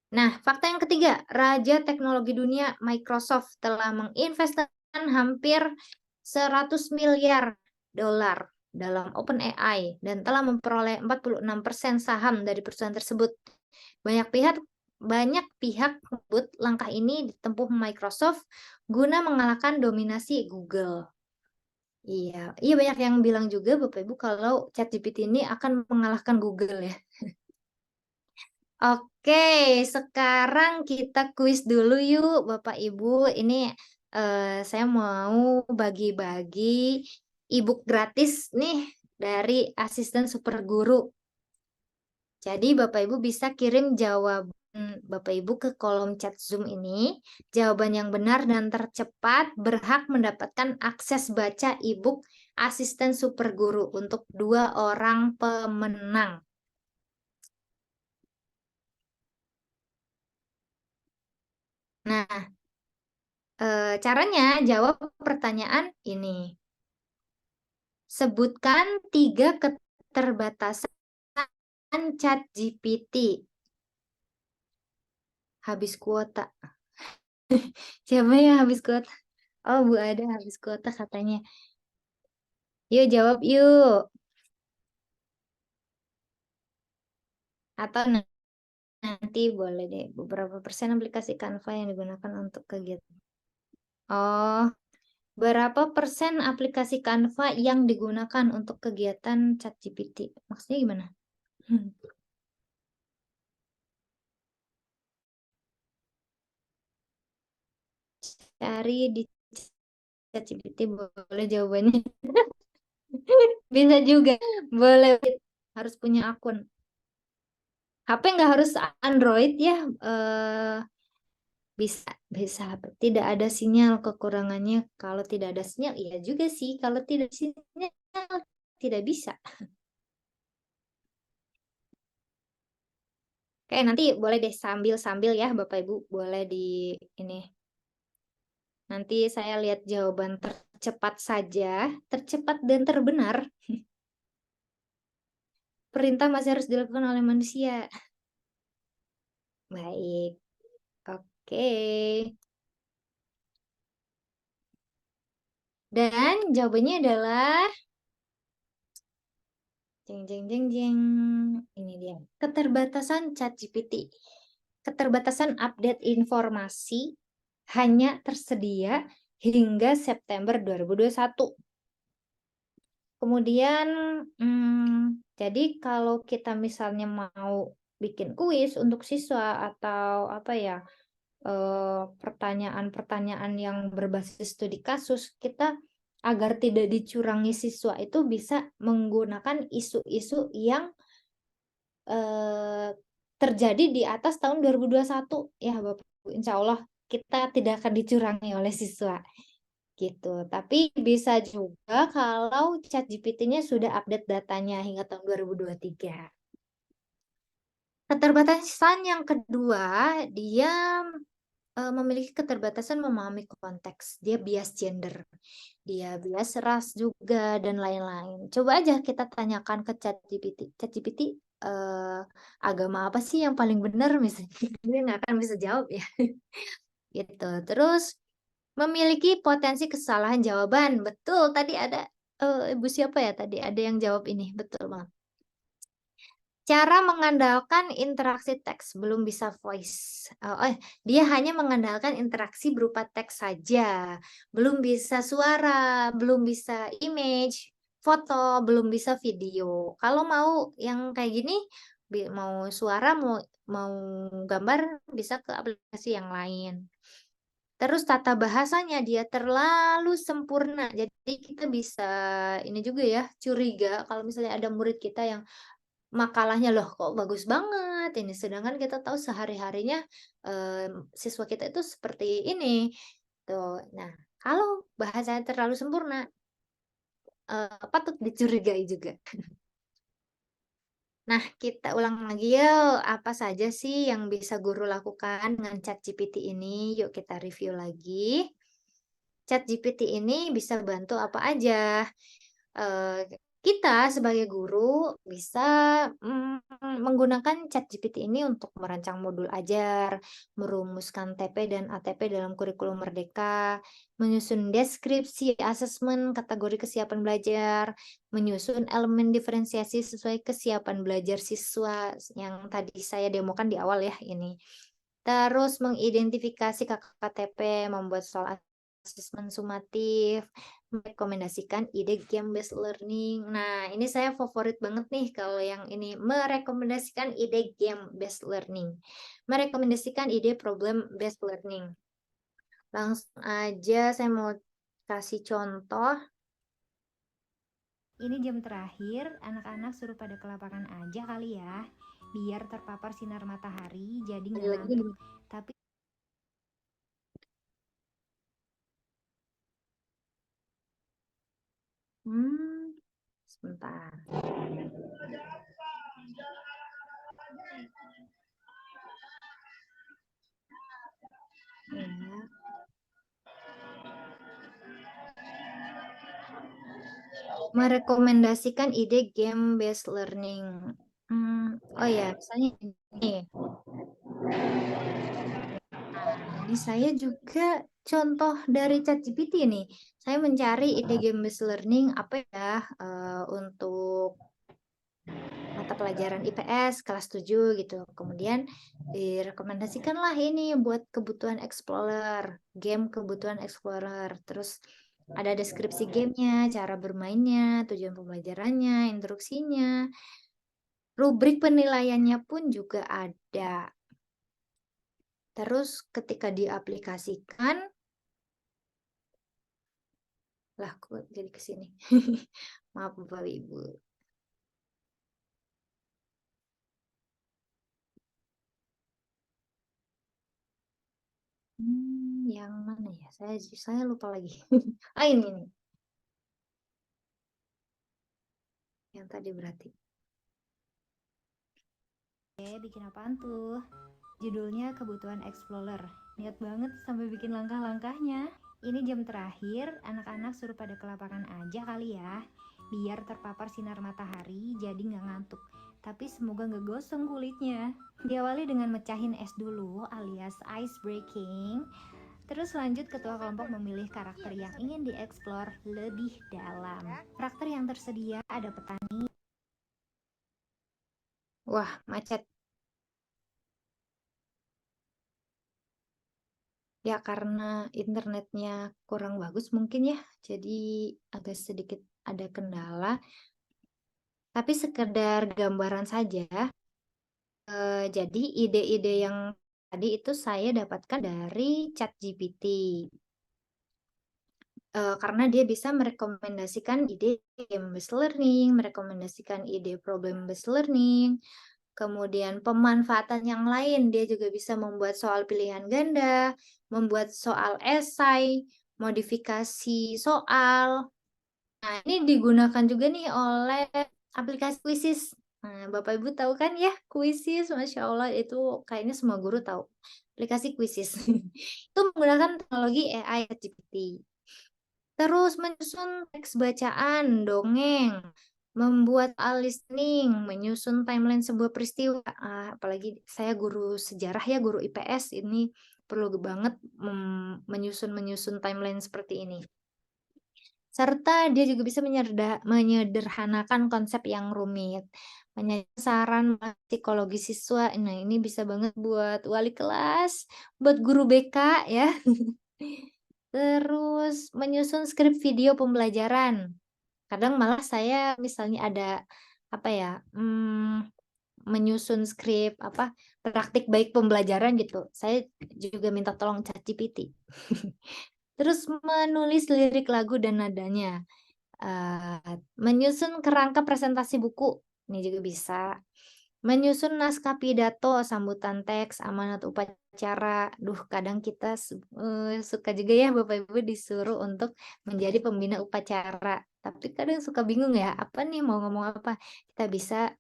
S2: Nah, fakta yang ketiga, Raja Teknologi Dunia Microsoft telah menginvestasikan hampir 100 miliar dolar dalam OpenAI dan telah memperoleh 46% saham dari perusahaan tersebut. Banyak pihak menyebut langkah ini ditempuh Microsoft guna mengalahkan dominasi Google. Iya, banyak yang bilang juga Bapak Ibu kalau ChatGPT ini akan mengalahkan Google ya. Oke, sekarang kita kuis dulu yuk Bapak Ibu. Ini saya mau bagi-bagi e-book gratis nih dari asisten super guru. Jadi Bapak Ibu bisa kirim jawaban Bapak Ibu ke kolom chat Zoom ini. Jawaban yang benar dan tercepat berhak mendapatkan akses baca e-book asisten super guru untuk 2 orang pemenang. Nah, caranya jawab pertanyaan ini. Sebutkan 3 keterbatasan ChatGPT. Habis kuota. Siapa yang habis kuota? Oh, Bu Ada habis kuota katanya. Yuk jawab yuk. Atau nanti boleh deh beberapa persen aplikasi Canva yang digunakan untuk kegiatan. Oh, berapa persen aplikasi Canva yang digunakan untuk kegiatan ChatGPT? Maksudnya gimana? Cari di ChatGPT boleh jawabannya. Bisa juga. Boleh. Harus punya akun. HP nggak harus Android ya. Bisa tidak ada sinyal, kekurangannya kalau tidak ada sinyal iya juga sih, kalau tidak sinyal tidak bisa. Oke, nanti boleh deh sambil ya Bapak Ibu, boleh di ini. Nanti saya lihat jawaban tercepat saja, tercepat dan terbenar. Perintah masih harus dilakukan oleh manusia. Baik. Oke. Dan jawabannya adalah jeng jeng jeng jeng. Ini dia. Keterbatasan ChatGPT. Keterbatasan update informasi hanya tersedia hingga September 2021. Kemudian, jadi kalau kita misalnya mau bikin kuis untuk siswa atau apa ya, pertanyaan-pertanyaan yang berbasis studi kasus, kita agar tidak dicurangi siswa itu bisa menggunakan isu-isu yang terjadi di atas tahun 2021 ya Bapak Ibu. Insya Allah kita tidak akan dicurangi oleh siswa gitu. Tapi bisa juga kalau ChatGPT-nya sudah update datanya hingga tahun 2023. Keterbatasan yang kedua, dia memiliki keterbatasan memahami konteks. Dia bias gender, dia bias ras juga, dan lain-lain. Coba aja kita tanyakan ke ChatGPT. ChatGPT, agama apa sih yang paling benar misalnya? Dia nggak akan bisa jawab ya. Gitu. Terus memiliki potensi kesalahan jawaban. Betul, tadi ada Ibu siapa ya tadi? Ada yang jawab ini. Betul banget. Cara mengandalkan interaksi teks, belum bisa voice. Dia hanya mengandalkan interaksi berupa teks saja. Belum bisa suara, belum bisa image, foto, belum bisa video. Kalau mau yang kayak gini, mau suara, mau gambar, bisa ke aplikasi yang lain. Terus tata bahasanya dia terlalu sempurna. Jadi kita bisa ini juga ya, curiga kalau misalnya ada murid kita yang makalahnya loh kok bagus banget ini, sedangkan kita tahu sehari-harinya siswa kita itu seperti ini tuh. Nah, kalau bahasanya terlalu sempurna patut dicurigai juga. Nah, kita ulang lagi yuk, apa saja sih yang bisa guru lakukan dengan ChatGPT ini? Yuk kita review lagi. ChatGPT ini bisa bantu apa aja? Kita sebagai guru bisa menggunakan ChatGPT ini untuk merancang modul ajar, merumuskan TP dan ATP dalam kurikulum Merdeka, menyusun deskripsi asesmen kategori kesiapan belajar, menyusun elemen diferensiasi sesuai kesiapan belajar siswa yang tadi saya demokan di awal ya ini. Terus mengidentifikasi KKTP, membuat soal asesmen sumatif, merekomendasikan ide game based learning. Nah, ini saya favorit banget nih kalau yang ini, merekomendasikan ide game based learning. Merekomendasikan ide problem based learning. Langsung aja saya mau kasih contoh. Ini jam terakhir, anak-anak suruh pada ke lapangan aja kali ya, biar terpapar sinar matahari, jadi nggak ngantuk. Tapi sebentar. Ya. Merekomendasikan ide game based learning. Oh ya, misalnya ini. Nah, Di saya juga contoh dari ChatGPT nih. Saya mencari ide game-based learning apa ya untuk mata pelajaran IPS kelas 7 gitu. Kemudian direkomendasikanlah ini buat kebutuhan Explorer, game kebutuhan Explorer. Terus ada deskripsi gamenya, cara bermainnya, tujuan pembelajarannya, instruksinya, rubrik penilaiannya pun juga ada. Terus ketika diaplikasikan, lah kok jadi ke sini. Maaf Bapak Ibu. Yang mana ya? Saya lupa lagi. Ah ini nih. Yang tadi berarti. Oke, bikin apaan tuh? Judulnya Kebutuhan Explorer. Niat banget sampai bikin langkah-langkahnya. Ini jam terakhir, anak-anak suruh pada ke lapangan aja kali ya. Biar terpapar sinar matahari, jadi nggak ngantuk. Tapi semoga nggak gosong kulitnya. Diawali dengan mecahin es dulu, alias ice breaking. Terus lanjut ketua kelompok memilih karakter yang ingin dieksplor lebih dalam. Karakter yang tersedia ada petani. Wah, macet. Ya karena internetnya kurang bagus mungkin ya, jadi agak sedikit ada kendala. Tapi sekedar gambaran saja, jadi ide-ide yang tadi itu saya dapatkan dari ChatGPT. Karena dia bisa merekomendasikan ide game-based learning, merekomendasikan ide problem-based learning, kemudian pemanfaatan yang lain, dia juga bisa membuat soal pilihan ganda, membuat soal esai, modifikasi soal. Nah, ini digunakan juga nih oleh aplikasi Quizzes. Nah, Bapak Ibu tahu kan ya Quizzes, Masya Allah itu kayaknya semua guru tahu. Aplikasi Quizzes. Itu menggunakan teknologi AI GPT. Terus menyusun teks bacaan, dongeng, membuat listening, menyusun timeline sebuah peristiwa. Apalagi saya guru sejarah ya, guru IPS, ini perlu banget menyusun timeline seperti ini. Serta dia juga bisa menyederhanakan konsep yang rumit. Saran psikologi siswa, nah ini bisa banget buat wali kelas, buat guru BK ya. Terus menyusun skrip video pembelajaran. Kadang malah saya misalnya ada apa ya, menyusun skrip praktik baik pembelajaran gitu. Saya juga minta tolong ChatGPT. Terus menulis lirik lagu dan nadanya. Menyusun kerangka presentasi buku, ini juga bisa. Menyusun naskah pidato, sambutan teks, amanat upacara. Kadang kita suka juga ya Bapak Ibu disuruh untuk menjadi pembina upacara. Tapi kadang suka bingung ya, apa nih mau ngomong apa? Kita bisa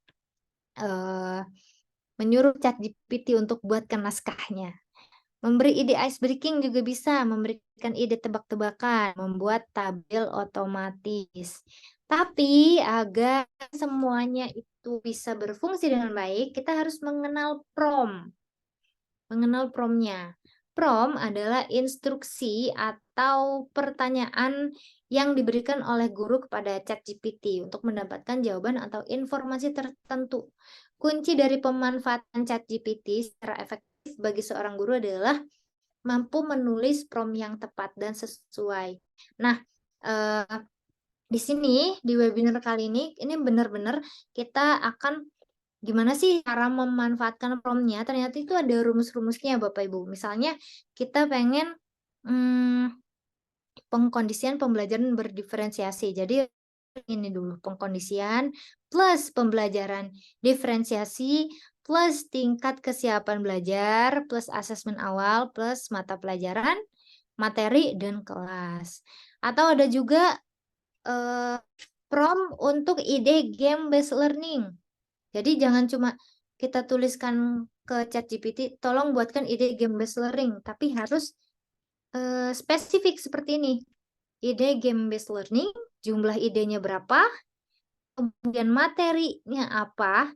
S2: menyuruh ChatGPT untuk buatkan naskahnya. Memberi ide ice breaking juga bisa, memberikan ide tebak-tebakan, membuat tabel otomatis. Tapi agar semuanya itu bisa berfungsi dengan baik, kita harus mengenal prompt. Mengenal promptnya. Prompt adalah instruksi atau pertanyaan yang diberikan oleh guru kepada ChatGPT untuk mendapatkan jawaban atau informasi tertentu. Kunci dari pemanfaatan ChatGPT secara efektif bagi seorang guru adalah mampu menulis prompt yang tepat dan sesuai. Nah, di sini di webinar kali ini benar-benar kita akan gimana sih cara memanfaatkan prompt-nya. Ternyata itu ada rumus-rumusnya Bapak Ibu. Misalnya kita pengen pengkondisian pembelajaran berdiferensiasi. Jadi ini dulu pengkondisian plus pembelajaran diferensiasi plus tingkat kesiapan belajar plus asesmen awal plus mata pelajaran, materi, dan kelas. Atau ada juga prompt untuk ide game based learning. Jadi jangan cuma kita tuliskan ke ChatGPT, tolong buatkan ide game based learning, tapi harus spesifik seperti ini. Ide game based learning, jumlah idenya berapa, kemudian materinya apa,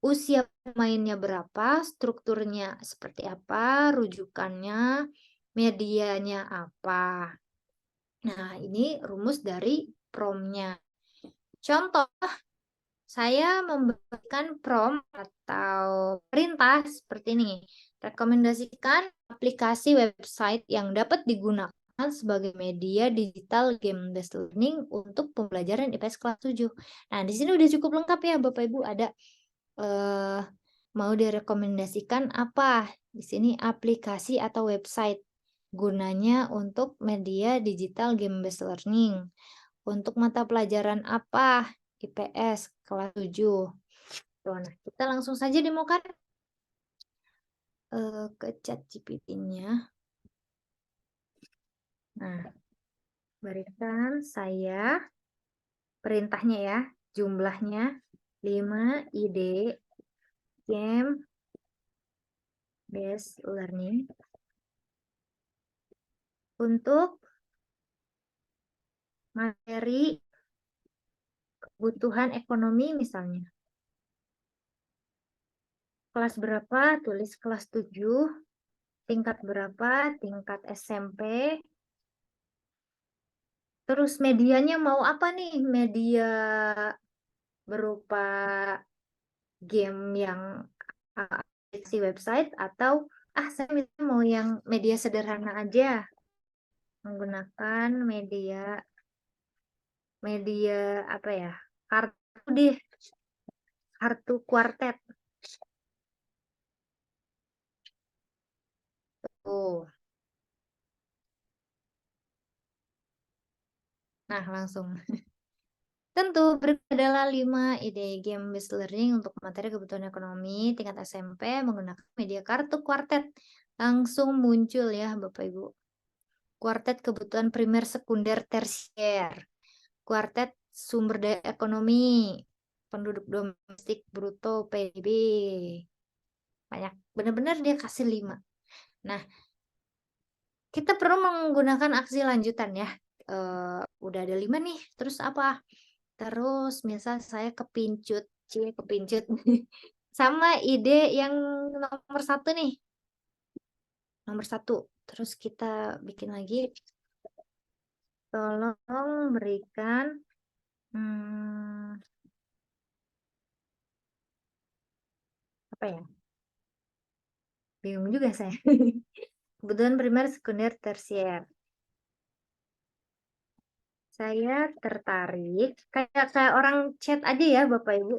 S2: usia pemainnya berapa, strukturnya seperti apa, rujukannya, medianya apa. Nah, ini rumus dari prompt-nya. Contoh, saya memberikan prompt atau perintah seperti ini. Rekomendasikan aplikasi website yang dapat digunakan sebagai media digital game-based learning untuk pembelajaran IPS kelas 7. Nah, di sini udah cukup lengkap ya Bapak Ibu, ada mau direkomendasikan apa? Di sini aplikasi atau website. Gunanya untuk media digital game-based learning. Untuk mata pelajaran apa? IPS kelas 7. Tuh, nah, kita langsung saja demokan ke ChatGPT-nya. Nah, berikan saya perintahnya ya, jumlahnya 5 ide game based learning untuk materi kebutuhan ekonomi misalnya. Kelas berapa? Tulis kelas 7. Tingkat berapa? Tingkat SMP. Terus medianya mau apa nih? Media berupa game yang aplikasi website atau saya mau yang media sederhana aja. Menggunakan media apa ya? Kartu deh. Kartu kuartet. Tuh. Nah, langsung. Tentu berikut adalah 5 ide game based learning untuk materi kebutuhan ekonomi tingkat SMP menggunakan media kartu kuartet. Langsung muncul ya Bapak Ibu. Kuartet kebutuhan primer, sekunder, tersier. Kuartet sumber daya ekonomi, penduduk domestik bruto PDB. Banyak, benar-benar dia kasih 5. Nah, kita perlu menggunakan aksi lanjutan ya. Udah ada 5 nih, terus apa? Terus misal saya kepincut sama ide yang nomor 1 nih. Nomor 1. Terus kita bikin lagi. Tolong berikan apa ya? Bingung juga saya. Kebutuhan primer, sekunder, tersier. Saya tertarik, kayak orang chat aja ya Bapak Ibu.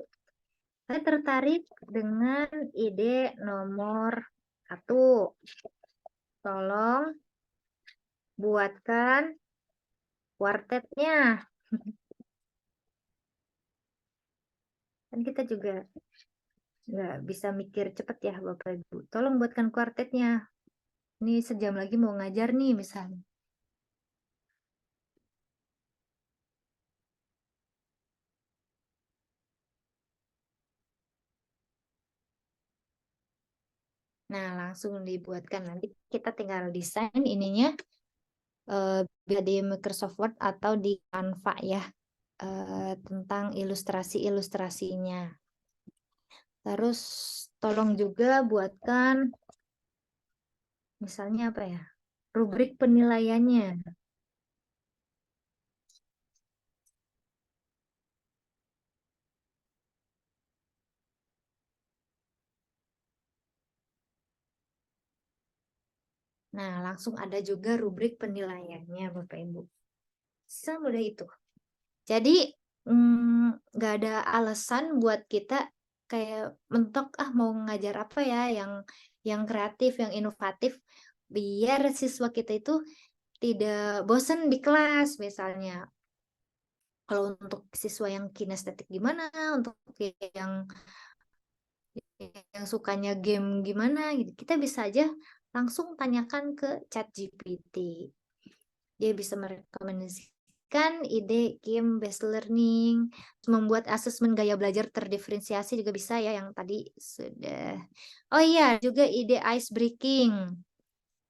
S2: Saya tertarik dengan ide nomor 1. Tolong buatkan kuartetnya. Kan kita juga nggak bisa mikir cepet ya Bapak Ibu. Tolong buatkan kuartetnya. Ini sejam lagi mau ngajar nih misalnya. Nah, langsung dibuatkan. Nanti kita tinggal desain ininya bisa di Microsoft Word atau di Canva ya. Tentang ilustrasi-ilustrasinya. Terus tolong juga buatkan misalnya apa ya? Rubrik penilaiannya. Nah, langsung ada juga rubrik penilaiannya Bapak Ibu. Semudah itu. Jadi nggak ada alasan buat kita kayak mentok mau ngajar apa ya yang kreatif, yang inovatif biar siswa kita itu tidak bosan di kelas misalnya. Kalau untuk siswa yang kinestetik gimana, untuk yang sukanya game gimana gitu. Kita bisa aja langsung tanyakan ke ChatGPT. Dia bisa merekomendasikan ide game based learning, membuat asesmen gaya belajar terdiferensiasi juga bisa ya yang tadi sudah. Oh iya, juga ide ice breaking.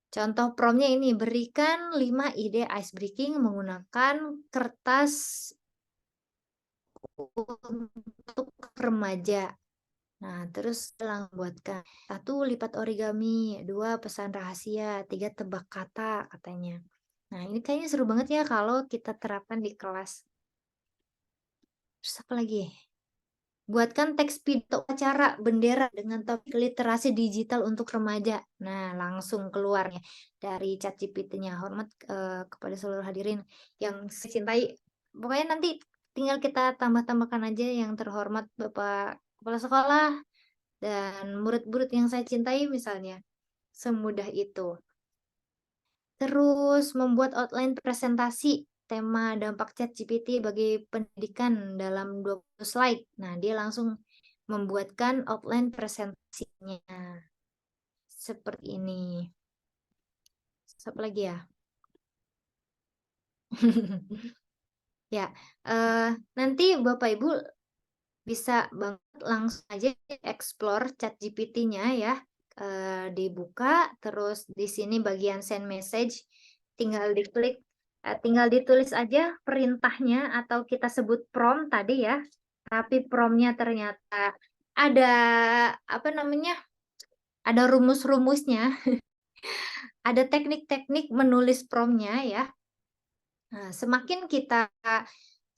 S2: Contoh promnya ini, berikan 5 ide ice breaking menggunakan kertas untuk remaja. Nah, terus buatkan 1 lipat origami, 2 pesan rahasia, 3 tebak kata katanya. Nah, ini kayaknya seru banget ya kalau kita terapkan di kelas. Terus apa lagi? Buatkan teks pidato acara bendera dengan topik literasi digital untuk remaja. Nah, langsung keluar ya dari ChatGPT-nya. Hormat kepada seluruh hadirin yang saya cintai. Pokoknya nanti tinggal kita tambah-tambahkan aja yang terhormat Bapak Kepala Sekolah dan murid-murid yang saya cintai misalnya. Semudah itu. Terus membuat outline presentasi tema dampak ChatGPT bagi pendidikan dalam 20 slide. Nah, dia langsung membuatkan outline presentasinya. Seperti ini. Apa lagi ya? Ya, nanti Bapak Ibu bisa banget langsung aja explore ChatGPT-nya ya. Dibuka, terus di sini bagian send message, tinggal diklik, tinggal ditulis aja perintahnya atau kita sebut prompt tadi ya. Tapi promptnya ternyata ada apa namanya? Ada rumus-rumusnya, ada teknik-teknik menulis promptnya ya. Nah, semakin kita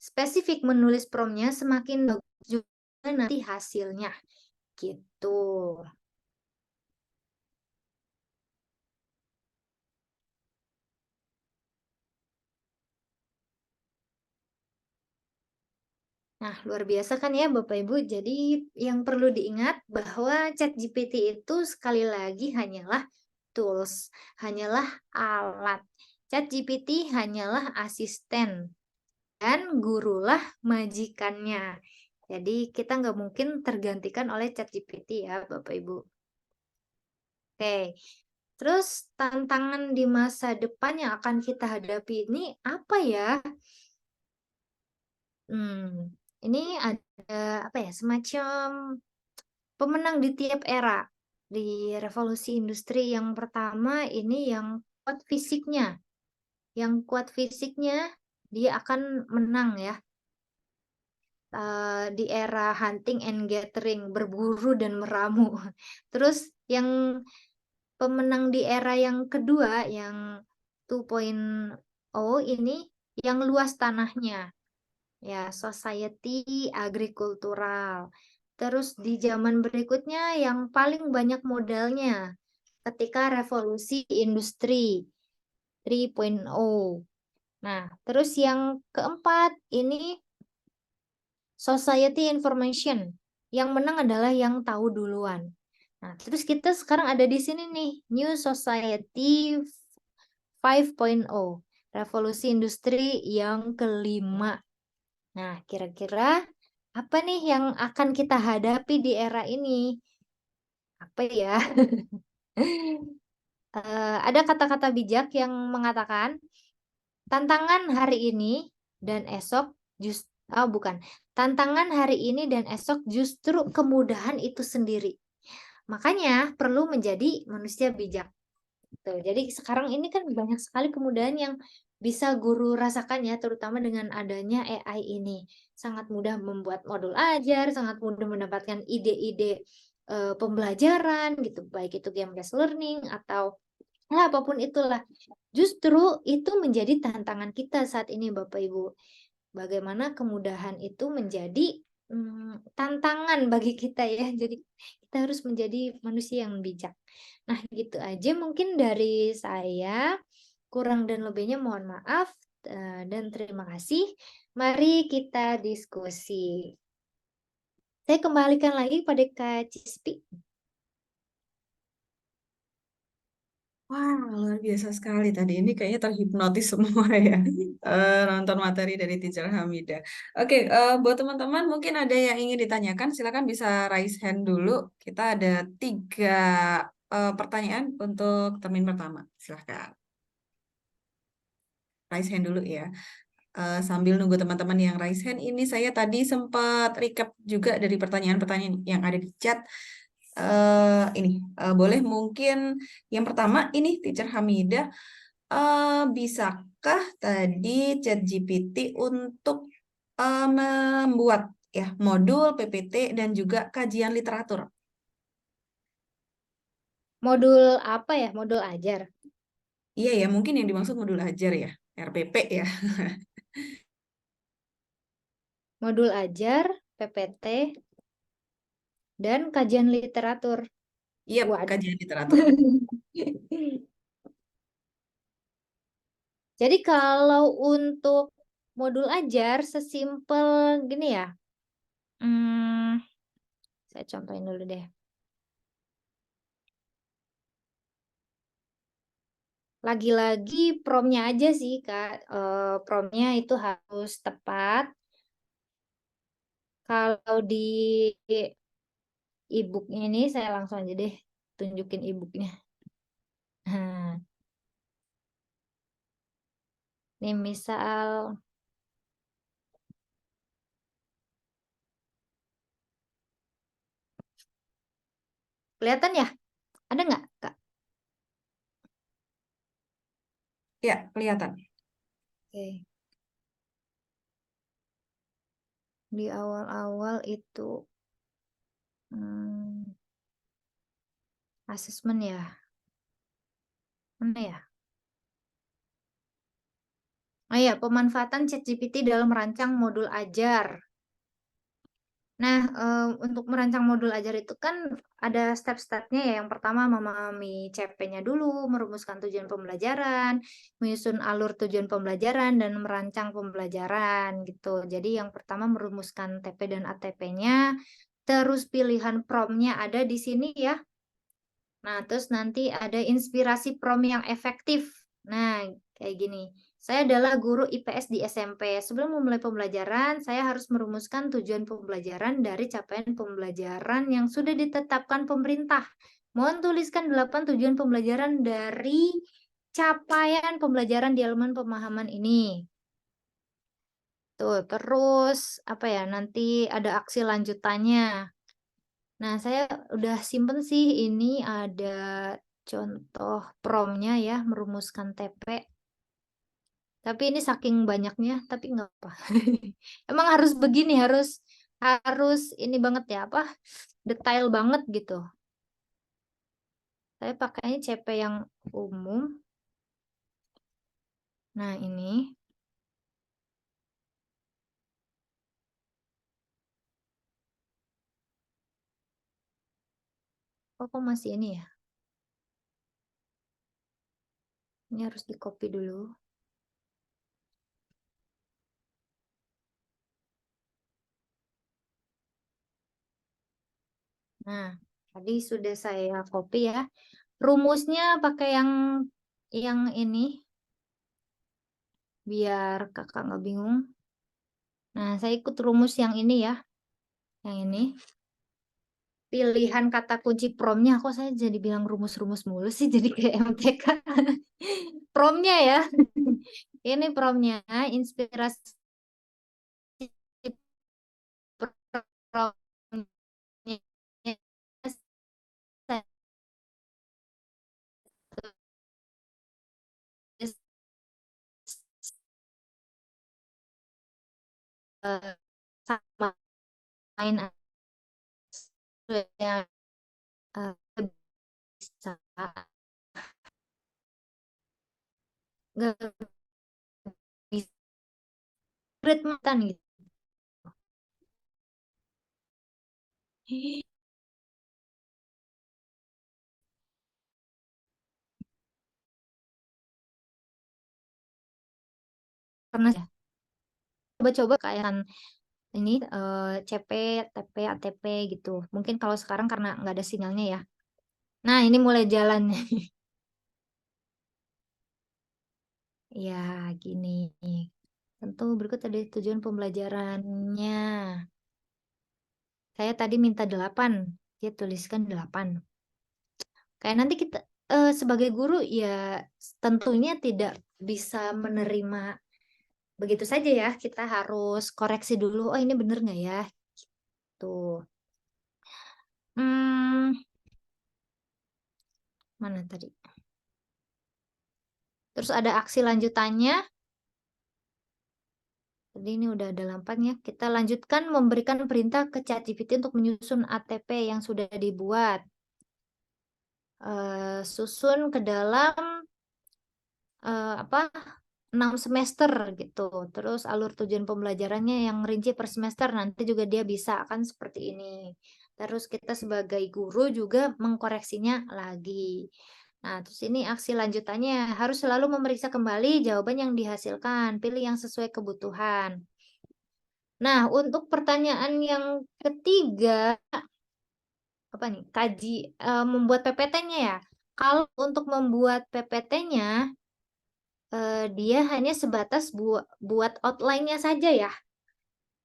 S2: spesifik menulis promptnya, semakin bagus juga nanti hasilnya gitu. Nah, luar biasa kan ya Bapak Ibu. Jadi yang perlu diingat bahwa ChatGPT itu sekali lagi hanyalah tools, hanyalah alat. ChatGPT hanyalah asisten dan gurulah majikannya. Jadi kita nggak mungkin tergantikan oleh ChatGPT ya Bapak Ibu. Oke, terus tantangan di masa depan yang akan kita hadapi ini apa ya? Ini ada apa ya? Semacam pemenang di tiap era. Di revolusi industri yang pertama ini yang kuat fisiknya. Yang kuat fisiknya dia akan menang ya. Di era hunting and gathering, berburu dan meramu. Terus yang pemenang di era yang kedua, yang 2.0 ini yang luas tanahnya. Ya, society agrikultural. Terus di zaman berikutnya yang paling banyak modalnya ketika revolusi industri 3.0. Nah, terus yang keempat ini society information. Yang menang adalah yang tahu duluan. Nah, terus kita sekarang ada di sini nih, New Society 5.0, revolusi industri yang kelima. Nah, kira-kira apa nih yang akan kita hadapi di era ini? Apa ya? Ada kata-kata bijak yang mengatakan tantangan hari ini dan esok bukan. Tantangan hari ini dan esok justru kemudahan itu sendiri. Makanya perlu menjadi manusia bijak. Tuh, jadi sekarang ini kan banyak sekali kemudahan yang bisa guru rasakan ya, terutama dengan adanya AI ini. Sangat mudah membuat modul ajar, sangat mudah mendapatkan ide-ide pembelajaran gitu, baik itu game-based learning atau apapun itulah. Justru itu menjadi tantangan kita saat ini Bapak Ibu. Bagaimana kemudahan itu menjadi tantangan bagi kita ya. Jadi kita harus menjadi manusia yang bijak. Nah, gitu aja mungkin dari saya. Kurang dan lebihnya mohon maaf dan terima kasih. Mari kita diskusi. Saya kembalikan lagi pada Kak Cispi.
S1: Wah, luar biasa sekali tadi. Ini kayaknya terhipnotis semua ya. Nonton materi dari Teacher Hamidah. Oke, buat teman-teman mungkin ada yang ingin ditanyakan, silakan bisa raise hand dulu. Kita ada 3 pertanyaan untuk termin pertama. Silahkan. Raise hand dulu ya. Sambil nunggu teman-teman yang raise hand, ini saya tadi sempat recap juga dari pertanyaan-pertanyaan yang ada di chat. Boleh mungkin yang pertama ini Teacher Hamidah, bisakah tadi ChatGPT untuk membuat ya, modul, PPT, dan juga kajian literatur.
S2: Modul apa ya? Modul ajar.
S1: Iya ya, mungkin yang dimaksud modul ajar ya, RPP ya.
S2: Modul ajar, PPT, dan kajian literatur.
S1: Iya,
S2: Waduh.
S1: kajian literatur.
S2: Jadi kalau untuk modul ajar sesimpel gini ya. Saya contohin dulu deh. Lagi-lagi promnya aja sih, Kak. Promnya itu harus tepat. Kalau di e-booknya ini saya langsung aja deh tunjukin e-booknya. Nah, ini misal kelihatan ya? Ada nggak, Kak?
S1: Ya, kelihatan.
S2: Oke. Di awal-awal itu asesmen ya. Mana ya? Oh ya, pemanfaatan ChatGPT dalam merancang modul ajar. Nah, untuk merancang modul ajar itu kan ada step-stepnya ya. Yang pertama memahami CP-nya dulu, merumuskan tujuan pembelajaran, menyusun alur tujuan pembelajaran, dan merancang pembelajaran gitu. Jadi yang pertama merumuskan TP dan ATP-nya, terus pilihan prompt-nya ada di sini ya. Nah, terus nanti ada inspirasi prompt yang efektif. Nah, kayak gini. Saya adalah guru IPS di SMP. Sebelum memulai pembelajaran, saya harus merumuskan tujuan pembelajaran dari capaian pembelajaran yang sudah ditetapkan pemerintah. Mohon tuliskan 8 tujuan pembelajaran dari capaian pembelajaran di elemen pemahaman ini. Tuh, terus apa ya? Nanti ada aksi lanjutannya. Nah, saya udah simpen sih ini ada contoh promnya ya, merumuskan TP. Tapi ini saking banyaknya, tapi nggak apa. Emang harus begini, harus ini banget ya, apa? Detail banget gitu. Saya pakainya CP yang umum. Nah, ini. Oh, kok masih ini ya? Ini harus di-copy dulu. Nah, tadi sudah saya copy ya. Rumusnya pakai yang ini biar kakak nggak bingung. Nah, saya ikut rumus yang ini ya. Yang ini. Pilihan kata kunci promnya. Kok saya jadi bilang rumus-rumus mulu sih. Jadi kayak MTK. Promnya ya. Ini promnya. Inspirasi promnya. Sama main yang bisa nggak bisa great mantan gitu karena coba-coba kayak ini CP, TP, ATP gitu. Mungkin kalau sekarang karena nggak ada sinyalnya ya. Nah, ini mulai jalan. Ya, gini. Tentu berikut ada tujuan pembelajarannya. Saya tadi minta 8. Dia tuliskan 8. Kayak nanti kita sebagai guru ya tentunya tidak bisa menerima begitu saja ya. Kita harus koreksi dulu. Oh, ini bener nggak ya? Tuh. Mana tadi? Terus ada aksi lanjutannya. Jadi ini udah ada lampanya. Kita lanjutkan memberikan perintah ke ChatGPT untuk menyusun ATP yang sudah dibuat. Susun ke dalam apa 6 semester gitu. Terus alur tujuan pembelajarannya yang rinci per semester nanti juga dia bisa kan seperti ini. Terus kita sebagai guru juga mengkoreksinya lagi. Nah, terus ini aksi lanjutannya harus selalu memeriksa kembali jawaban yang dihasilkan. Pilih yang sesuai kebutuhan. Nah, untuk pertanyaan yang ketiga, apa nih? Membuat PPT-nya ya. Kalau untuk membuat PPT-nya, dia hanya sebatas buat outline-nya saja ya.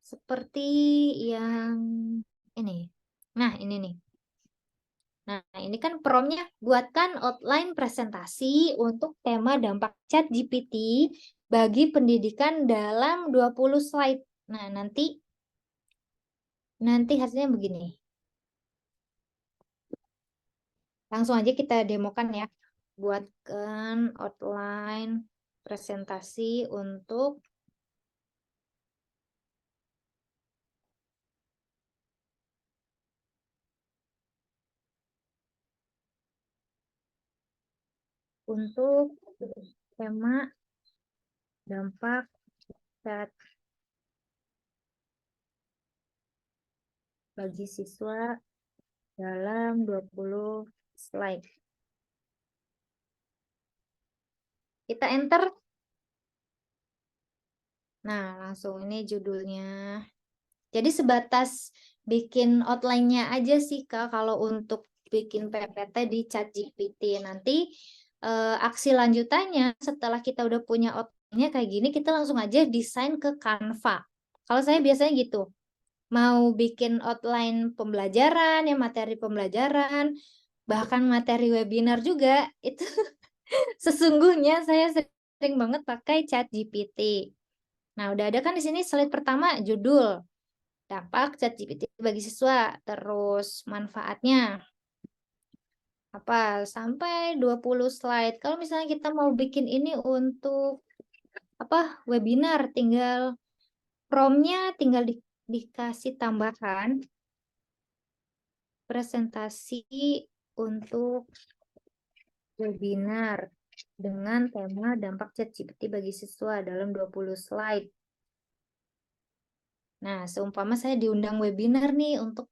S2: Seperti yang ini. Nah, ini nih. Nah, ini kan prompt-nya buatkan outline presentasi untuk tema dampak ChatGPT bagi pendidikan dalam 20 slide. Nah, nanti hasilnya begini. Langsung aja kita demokan ya. Buatkan outline presentasi untuk tema dampak chat bagi siswa dalam 20 slide. Kita enter. Nah, langsung ini judulnya. Jadi sebatas bikin outline-nya aja sih Kak kalau untuk bikin PPT di ChatGPT. Nanti aksi lanjutannya setelah kita udah punya outline-nya kayak gini, kita langsung aja desain ke Canva. Kalau saya biasanya gitu. Mau bikin outline pembelajaran, ya materi pembelajaran, bahkan materi webinar juga, itu sesungguhnya saya sering banget pakai ChatGPT. Nah, udah ada kan di sini slide pertama judul dampak ChatGPT bagi siswa, terus manfaatnya apa sampai 20 slide. Kalau misalnya kita mau bikin ini untuk apa webinar, tinggal prompt-nya tinggal dikasih tambahan presentasi untuk webinar dengan tema dampak ChatGPT bagi siswa dalam 20 slide. Nah, seumpama saya diundang webinar nih untuk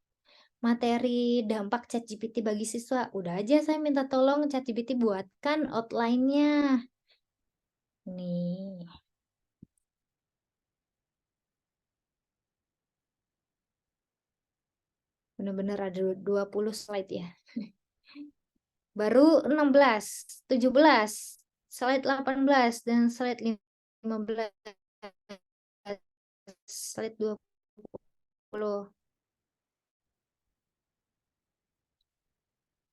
S2: materi dampak ChatGPT bagi siswa. Udah aja saya minta tolong ChatGPT buatkan outline-nya. Nih. Benar-benar ada 20 slide ya. Baru 16, 17, slide 18, dan slide 15, slide 20.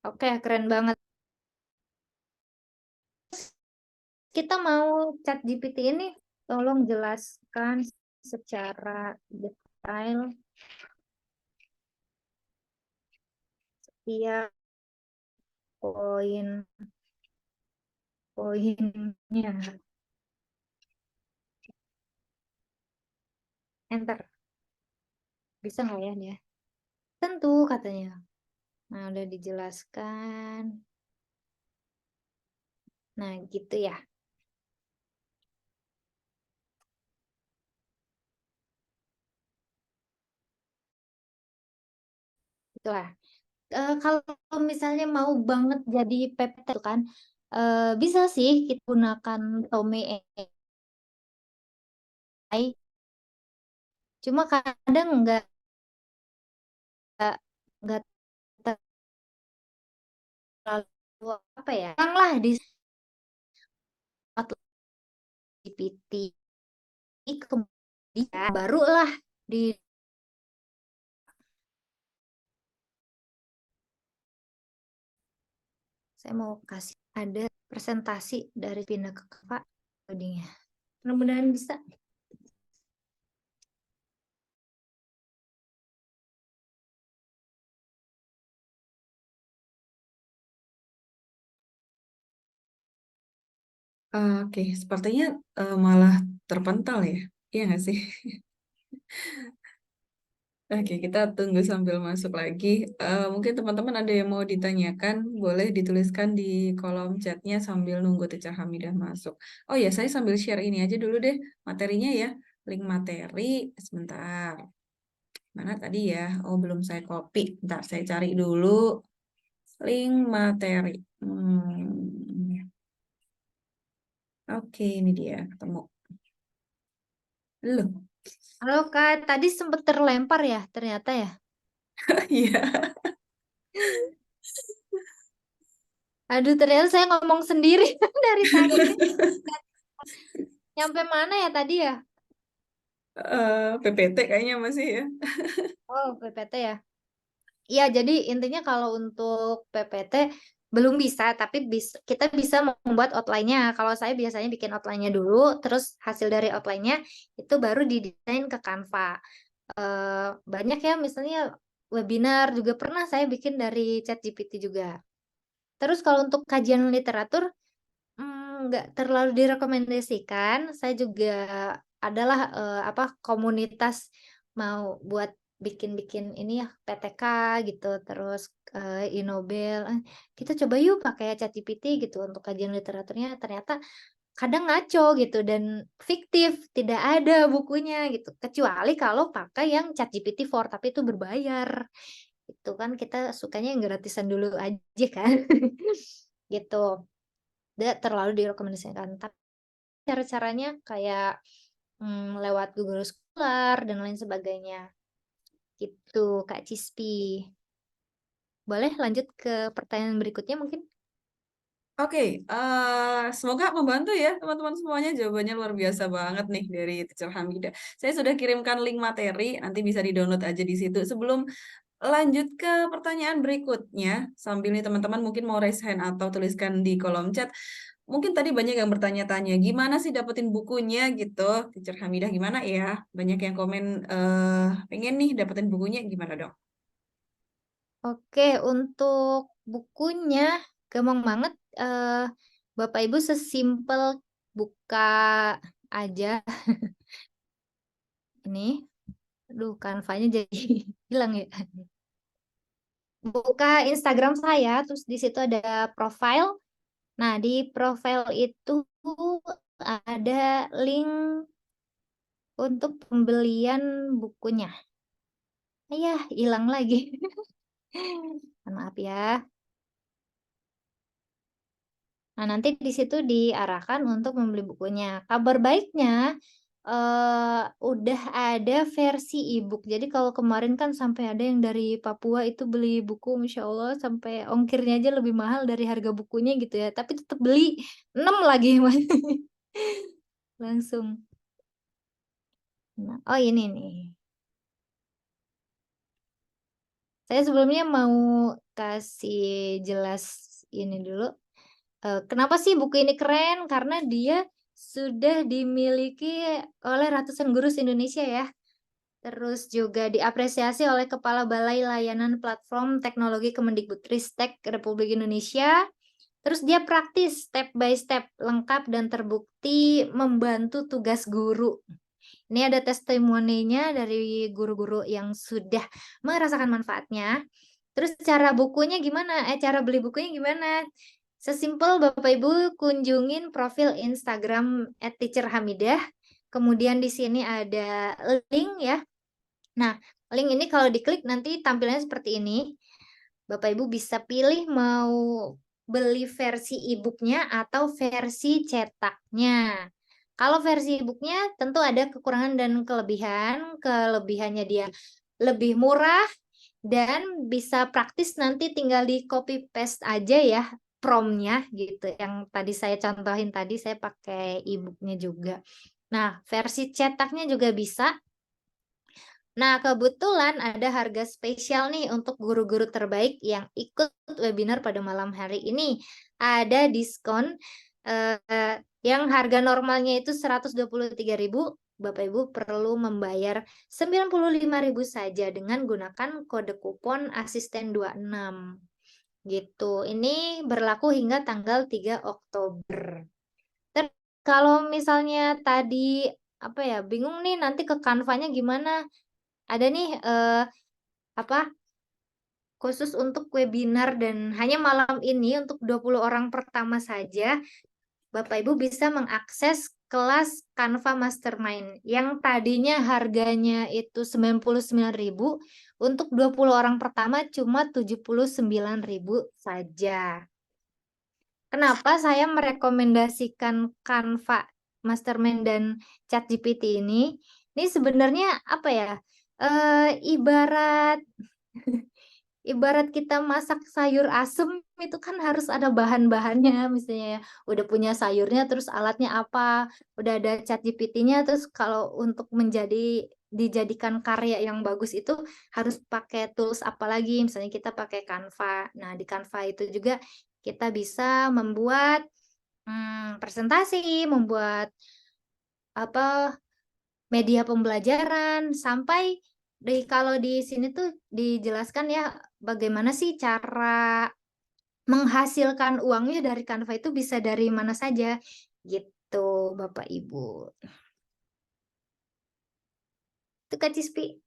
S2: Oke, keren banget. Kita mau ChatGPT ini tolong jelaskan secara detail setiap poin-poinnya. Enter. Bisa nggak ya dia? Tentu katanya. Nah, udah dijelaskan. Nah, gitu ya. Itulah. Kalau misalnya mau banget jadi PPT itu kan, bisa sih kita gunakan Tome AI. Cuma kadang nggak terlalu apa ya? Lah di GPT kemudian barulah di saya mau kasih ada presentasi dari pindah ke kakak codingnya. Mudah-mudahan bisa.
S1: Oke, sepertinya malah terpental ya. Iya nggak sih? Oke, kita tunggu sambil masuk lagi. Mungkin teman-teman ada yang mau ditanyakan, boleh dituliskan di kolom chatnya sambil nunggu Teacher Hamidah masuk. Oh ya, saya sambil share ini aja dulu deh materinya ya. Link materi, sebentar. Mana tadi ya? Oh, belum saya copy. Bentar, saya cari dulu link materi. Oke, ini dia, ketemu. Loh,
S2: Halo Kak, tadi sempat terlempar ya ternyata ya.
S1: iya.
S2: Aduh, ternyata saya ngomong sendiri dari tadi nih. Nyampe mana ya tadi ya?
S1: PPT kayaknya masih ya.
S2: Oh, PPT ya. Iya, jadi intinya kalau untuk PPT belum bisa, tapi kita bisa membuat outline-nya. Kalau saya biasanya bikin outline-nya dulu, terus hasil dari outline-nya itu baru didesain ke Canva. Banyak ya, misalnya webinar juga pernah saya bikin dari ChatGPT juga. Terus kalau untuk kajian literatur, nggak terlalu direkomendasikan. Saya juga adalah komunitas mau buat bikin-bikin ini ya PTK gitu, terus Inobel. Kita coba yuk pakai ChatGPT gitu untuk kajian literaturnya. Ternyata kadang ngaco gitu dan fiktif, tidak ada bukunya gitu. Kecuali kalau pakai yang ChatGPT 4 tapi itu berbayar. Itu kan kita sukanya yang gratisan dulu aja kan. Gitu. Tidak terlalu direkomendasikan. Tapi cara-caranya kayak lewat Google Scholar dan lain sebagainya. Gitu, Kak Cispi. Boleh lanjut ke pertanyaan berikutnya mungkin?
S1: Oke, semoga membantu ya teman-teman semuanya. Jawabannya luar biasa banget nih dari Teacher Hamidah. Saya sudah kirimkan link materi, nanti bisa di-download aja di situ. Sebelum lanjut ke pertanyaan berikutnya, sambil nih teman-teman mungkin mau raise hand atau tuliskan di kolom chat. Mungkin tadi banyak yang bertanya-tanya, gimana sih dapetin bukunya gitu, Teacher Hamidah gimana ya? Banyak yang komen, pengen nih dapetin bukunya, gimana dong?
S2: Oke, untuk bukunya gampang banget. Bapak Ibu sesimpel buka aja ini. Aduh, kanvanya jadi hilang ya. Buka Instagram saya, terus di situ ada profile. Nah, di profile itu ada link untuk pembelian bukunya. Ayah, hilang lagi. Maaf ya. Nah, nanti di situ diarahkan untuk membeli bukunya. Kabar baiknya, udah ada versi e-book. Jadi kalau kemarin kan sampai ada yang dari Papua itu beli buku, Masya Allah, sampai ongkirnya aja lebih mahal dari harga bukunya gitu ya. Tapi tetap beli 6 lagi, Mas. Langsung. Nah, oh ini nih. Saya sebelumnya mau kasih jelas ini dulu. Kenapa sih buku ini keren? Karena dia sudah dimiliki oleh ratusan guru Indonesia ya. Terus juga diapresiasi oleh Kepala Balai Layanan Platform Teknologi Kemendikbudristek Republik Indonesia. Terus dia praktis, step by step, lengkap dan terbukti membantu tugas guru. Ini ada testimoninya dari guru-guru yang sudah merasakan manfaatnya. Terus cara bukunya gimana? Cara beli bukunya gimana? Sesimpel Bapak Ibu kunjungin profil Instagram @teacherhamidah. Kemudian di sini ada link ya. Nah, link ini kalau diklik nanti tampilannya seperti ini. Bapak Ibu bisa pilih mau beli versi e-booknya atau versi cetaknya. Kalau versi e-booknya tentu ada kekurangan dan kelebihan. Kelebihannya dia lebih murah dan bisa praktis, nanti tinggal di copy paste aja ya promnya gitu. Yang tadi saya contohin tadi saya pakai e-booknya juga. Nah, versi cetaknya juga bisa. Nah, kebetulan ada harga spesial nih untuk guru-guru terbaik yang ikut webinar pada malam hari ini. Ada diskon yang harga normalnya itu 123.000, Bapak Ibu perlu membayar 95.000 saja dengan gunakan kode kupon asisten 26. Gitu. Ini berlaku hingga tanggal 3 Oktober. Terus kalau misalnya tadi apa ya, bingung nih nanti ke Canva-nya gimana. Ada nih apa khusus untuk webinar dan hanya malam ini untuk 20 orang pertama saja Bapak Ibu bisa mengakses kelas Canva Mastermind yang tadinya harganya itu 99.000 untuk 20 orang pertama cuma 79.000 saja. Kenapa saya merekomendasikan Canva Mastermind dan ChatGPT ini? Ini sebenarnya apa ya? Ibarat ibarat kita masak sayur asem itu kan harus ada bahan-bahannya, misalnya ya udah punya sayurnya terus alatnya apa, udah ada ChatGPT-nya, terus kalau untuk dijadikan karya yang bagus itu harus pakai tools apa lagi, misalnya kita pakai Canva. Nah, di Canva itu juga kita bisa membuat presentasi, membuat apa media pembelajaran, sampai kalau di sini tuh dijelaskan ya bagaimana sih cara menghasilkan uangnya dari Canva itu bisa dari mana saja gitu Bapak Ibu. Itu Kak Cispi.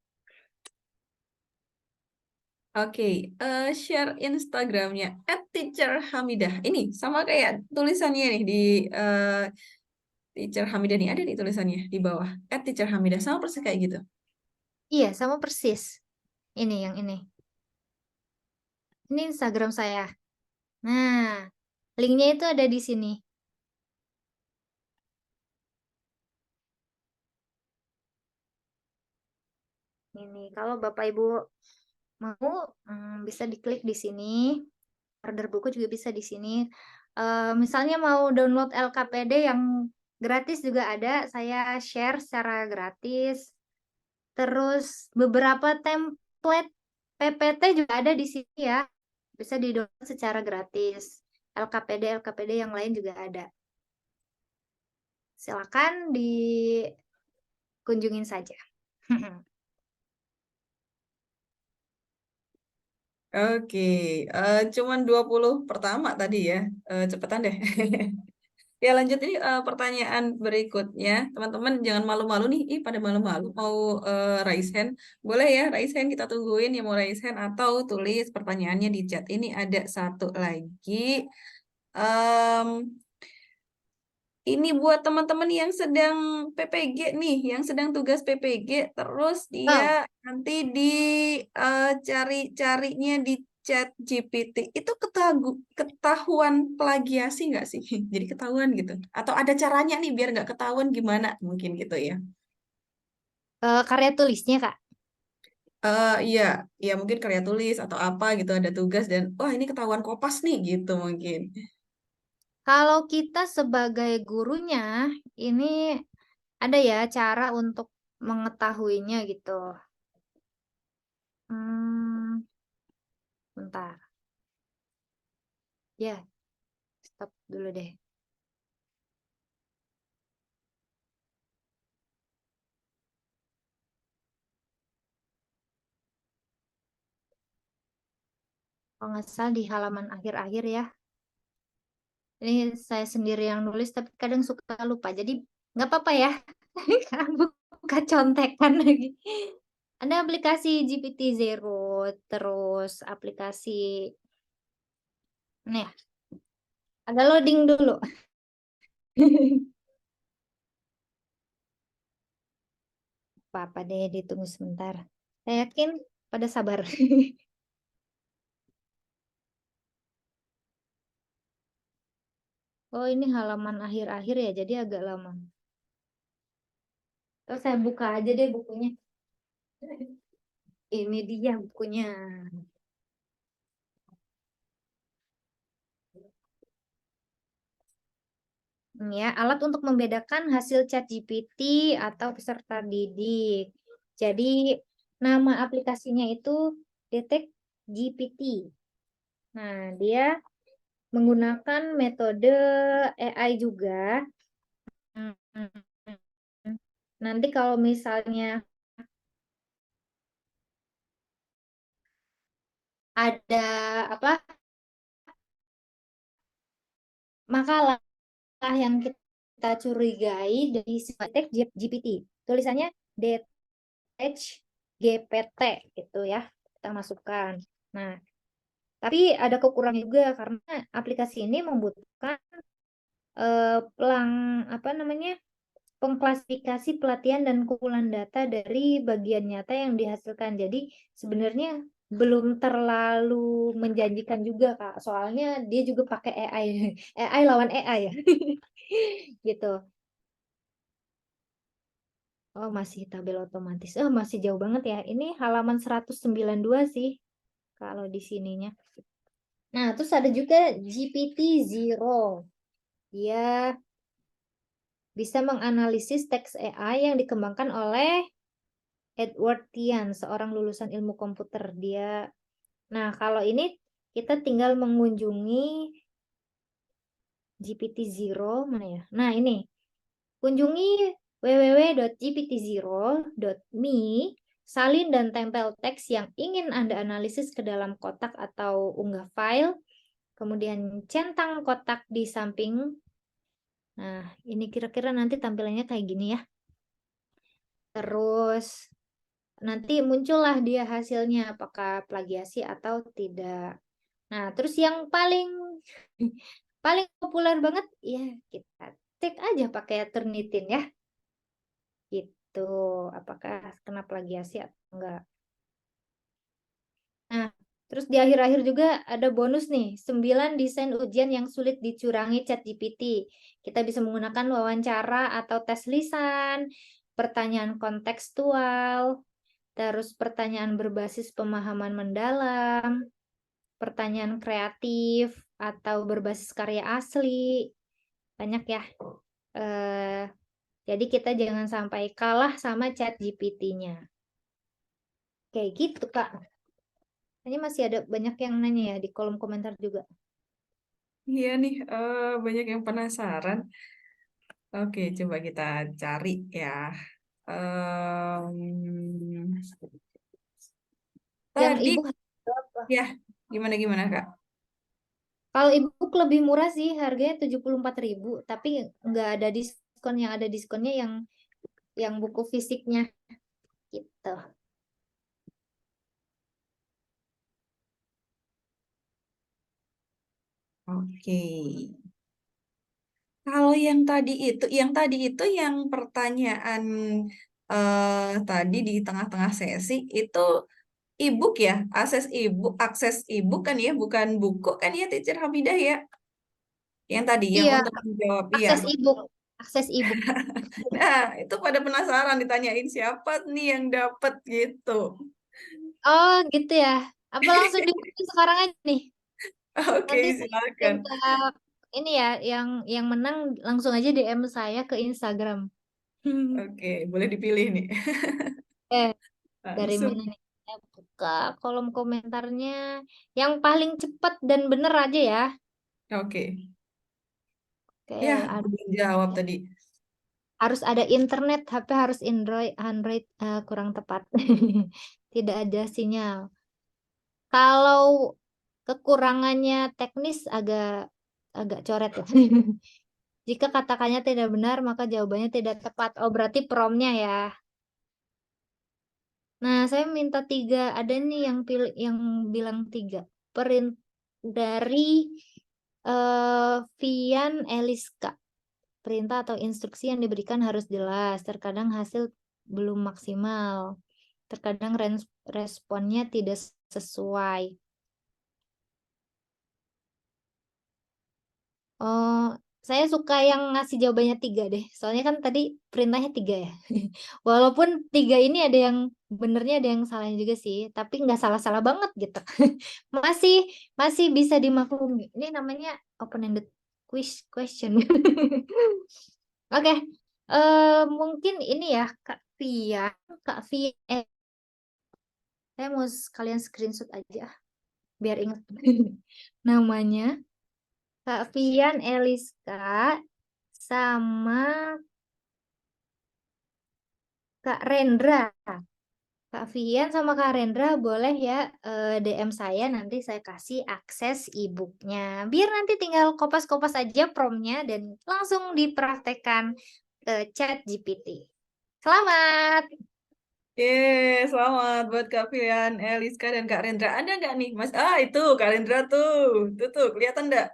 S1: Oke, share Instagramnya @teacherhamidah. Ini sama kayak tulisannya nih di Teacher Hamidah nih, ada nih tulisannya di bawah @teacherhamidah, sama persis kayak gitu.
S2: Iya, sama persis. Ini yang ini. Ini Instagram saya. Nah, linknya itu ada di sini. Ini kalau Bapak Ibu mau bisa diklik di sini. Order buku juga bisa di sini. Misalnya mau download LKPD yang gratis juga ada, saya share secara gratis. Terus beberapa template PPT juga ada di sini ya, bisa di-download secara gratis. LKPD yang lain juga ada. Silakan dikunjungin saja.
S1: Oke, cuman 20 pertama tadi ya. Cepetan deh. Ya lanjut ini pertanyaan berikutnya. Teman-teman jangan malu-malu nih. Ih, pada malu-malu mau raise hand. Boleh ya raise hand, kita tungguin yang mau raise hand atau tulis pertanyaannya di chat. Ini ada satu lagi. Em, ini buat teman-teman yang sedang PPG nih, yang sedang tugas PPG, terus dia
S2: Oh,
S1: nanti di cari-carinya di chat GPT, itu ketahuan plagiasi nggak sih? Jadi ketahuan gitu. Atau ada caranya nih biar nggak ketahuan gimana mungkin gitu ya.
S2: karya tulisnya Kak.
S1: Iya, iya mungkin karya tulis atau apa gitu ada tugas dan wah ini ketahuan kopas nih gitu mungkin.
S2: Kalau kita sebagai gurunya, ini ada ya cara untuk mengetahuinya gitu. Hmm, bentar. Ya, stop dulu deh. Kalau nggak salah di halaman akhir-akhir ya. Ini saya sendiri yang nulis, tapi kadang suka lupa. Jadi nggak apa-apa ya. Buka contekan lagi. Ada aplikasi GPT Zero, terus aplikasi, nih, agak loading dulu. Apa-apa deh, ditunggu sebentar. Saya yakin pada sabar. Oh, ini halaman akhir-akhir ya, jadi agak lama. Terus saya buka aja deh bukunya. Ini dia bukunya. Ini ya, alat untuk membedakan hasil chat GPT atau peserta didik. Jadi, nama aplikasinya itu Detect GPT. Nah, dia menggunakan metode AI juga. Nanti kalau misalnya ada apa makalah yang kita kita curigai dari Detect GPT. Tulisannya Detect GPT gitu ya. Kita masukkan. Nah, tapi ada kekurangan juga karena aplikasi ini membutuhkan pengklasifikasi pelatihan dan kumpulan data dari bagian nyata yang dihasilkan. Jadi sebenarnya belum terlalu menjanjikan juga, Kak. Soalnya dia juga pakai AI. AI lawan AI ya. Gitu. Oh, masih tabel otomatis. Oh, masih jauh banget ya. Ini halaman 192 sih kalau di sininya. Nah, terus ada juga GPT-0. Dia bisa menganalisis teks AI yang dikembangkan oleh Edward Tian, seorang lulusan ilmu komputer. Nah, kalau ini kita tinggal mengunjungi GPT-0, mana ya? Nah, ini. Kunjungi www.gpt0.me, salin dan tempel teks yang ingin Anda analisis ke dalam kotak atau unggah file, kemudian centang kotak di samping. Nah, ini kira-kira nanti tampilannya kayak gini ya. Terus nanti muncullah dia hasilnya, apakah plagiasi atau tidak. Nah, terus yang paling populer banget ya kita cek aja pakai Turnitin ya. Gitu, apakah kena plagiasi atau enggak. Nah, terus di akhir-akhir juga ada bonus nih, 9 desain ujian yang sulit dicurangi ChatGPT. Kita bisa menggunakan wawancara atau tes lisan, pertanyaan kontekstual, terus pertanyaan berbasis pemahaman mendalam, pertanyaan kreatif, atau berbasis karya asli. Banyak ya. Jadi kita jangan sampai kalah sama ChatGPT-nya. Kayak gitu, Kak. Ini masih ada banyak yang nanya ya di kolom komentar juga.
S1: Iya nih, banyak yang penasaran. Oke, coba kita cari ya. Em,
S2: Yang
S1: tadi
S2: ibu berapa?
S1: ya, gimana Kak?
S2: Kalau ebook lebih murah sih, harganya 74.000, tapi nggak ada diskon. Yang ada diskonnya yang buku fisiknya gitu.
S1: Oke. Kalau yang tadi itu yang pertanyaan tadi di tengah-tengah sesi itu ebook ya, akses ebook kan ya, bukan buku kan ya, Teacher Hamidah ya. Yang tadi yang
S2: Iya,
S1: untuk menjawab, iya.
S2: akses ebook, akses ebook.
S1: Nah, itu pada penasaran ditanyain siapa nih yang dapat gitu.
S2: Oh, gitu ya. Apa langsung dibuka sekarang aja nih?
S1: Oke,
S2: Nanti saya
S1: silakan.
S2: minta ini ya, yang menang langsung aja DM saya ke Instagram.
S1: Oke, boleh dipilih nih.
S2: Eh, dari mana
S1: Langsung.
S2: nih? Saya buka kolom komentarnya. Yang paling cepat dan bener aja ya.
S1: Oke.
S2: Oke,
S1: Ya,
S2: ada,
S1: belum jawab tadi.
S2: harus ada internet, HP harus Android, kurang tepat. Tidak ada sinyal. Kalau kekurangannya teknis agak coret ya. Jika katakannya tidak benar, maka jawabannya tidak tepat. Oh, berarti promnya ya. Nah, saya minta 3. Ada nih yang bilang 3. Dari Vian Eliska. Perintah atau instruksi yang diberikan harus jelas. Terkadang hasil belum maksimal. Terkadang responnya tidak sesuai. Oh, saya suka yang ngasih jawabannya 3 deh. Soalnya kan tadi perintahnya 3 ya. Walaupun 3 ini ada yang benernya, ada yang salahnya juga sih. Tapi nggak salah-salah banget gitu. Masih masih bisa dimaklumi. Ini namanya open-ended question. Oke. Mungkin ini ya Kak Via. Kak Via. Saya mau sekalian screenshot aja. Biar ingat namanya. Kak Vian Eliska sama Kak Rendra. Kak Vian sama Kak Rendra boleh ya DM saya, nanti saya kasih akses e-booknya. Biar nanti tinggal kopas-kopas aja promnya dan langsung dipraktekkan ke Chat GPT. Selamat!
S1: Yeay, selamat buat Kak Filian, Eliska, dan Kak Rendra. Ada nggak nih, Mas? Itu Kak Rendra tuh, kelihatan nggak?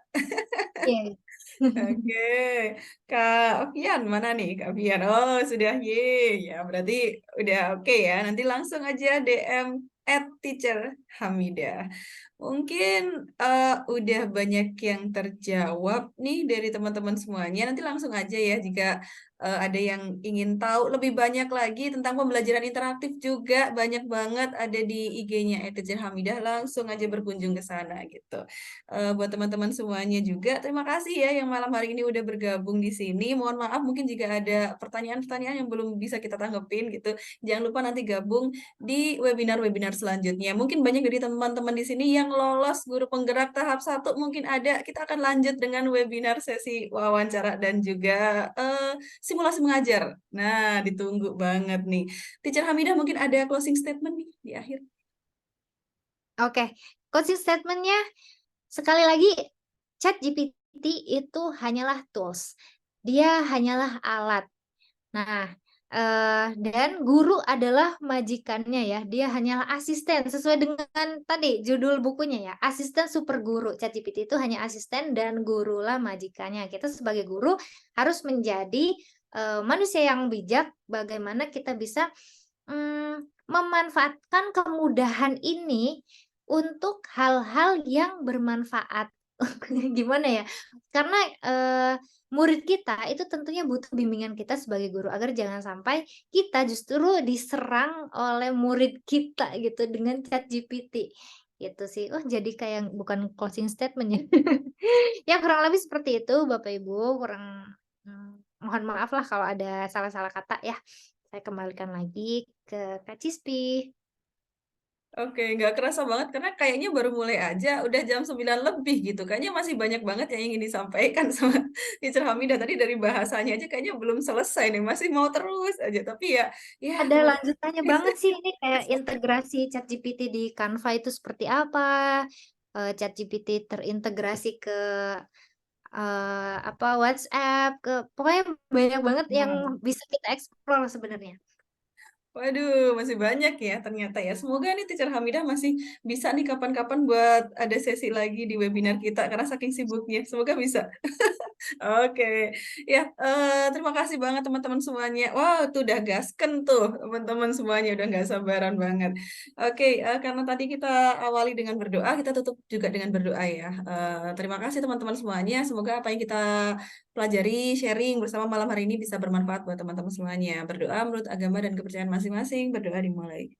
S2: Iya.
S1: Oke, Kak Fian mana nih, Kak Fian? Oh, sudah ya berarti udah oke ya. Nanti langsung aja DM @teacher Hamidah. Mungkin udah banyak yang terjawab nih dari teman-teman semuanya. Nanti langsung aja ya jika ada yang ingin tahu lebih banyak lagi tentang pembelajaran interaktif juga banyak banget ada di IG-nya @teacher Hamidah. Langsung aja berkunjung ke sana gitu. Buat teman-teman semuanya juga, terima kasih ya yang malam hari ini udah bergabung di sini. Mohon maaf mungkin jika ada pertanyaan-pertanyaan yang belum bisa kita tanggepin gitu. Jangan lupa nanti gabung di webinar-webinar selanjutnya. Mungkin banyak dari teman-teman di sini yang lolos guru penggerak tahap 1 mungkin ada. Kita akan lanjut dengan webinar sesi wawancara dan juga simulasi mengajar. Nah, ditunggu banget nih. Teacher Hamidah mungkin ada closing statement nih di akhir.
S2: Oke, closing statement-nya sekali lagi, ChatGPT itu hanyalah tools. Dia hanyalah alat. Nah, dan guru adalah majikannya ya. Dia hanyalah asisten sesuai dengan tadi judul bukunya ya. Asisten super guru. ChatGPT itu hanya asisten dan gurulah majikannya. Kita sebagai guru harus menjadi manusia yang bijak. Bagaimana kita bisa memanfaatkan kemudahan ini untuk hal-hal yang bermanfaat. Gimana ya? Karena murid kita itu tentunya butuh bimbingan kita sebagai guru agar jangan sampai kita justru diserang oleh murid kita gitu dengan ChatGPT. Gitu sih. Oh, jadi kayak bukan closing statement ya. Ya kurang lebih seperti itu Bapak Ibu, mohon maaf lah kalau ada salah-salah kata ya. Saya kembalikan lagi ke Kak Cispi.
S1: Oke, nggak kerasa banget karena kayaknya baru mulai aja, udah jam 9 lebih gitu. Kayaknya masih banyak banget yang ingin disampaikan sama Teacher Hamidah. Tadi dari bahasanya aja kayaknya belum selesai nih, masih mau terus aja. Tapi ya
S2: Ada
S1: mungkin
S2: lanjutannya banget sih ini kayak integrasi ChatGPT di Canva itu seperti apa, ChatGPT terintegrasi ke WhatsApp, pokoknya banyak banget yang bisa kita explore sebenarnya.
S1: waduh, masih banyak ya ternyata ya. Semoga nih Teacher Hamidah masih bisa nih kapan-kapan buat ada sesi lagi di webinar kita karena saking sibuknya. Semoga bisa. Oke, ya terima kasih banget teman-teman semuanya. Wow, tuh udah gasken tuh teman-teman semuanya udah nggak sabaran banget. Oke, karena tadi kita awali dengan berdoa, kita tutup juga dengan berdoa ya. Terima kasih teman-teman semuanya. Semoga apa yang kita pelajari, sharing bersama malam hari ini bisa bermanfaat buat teman-teman semuanya. Berdoa menurut agama dan kepercayaan masing-masing. Berdoa dimulai.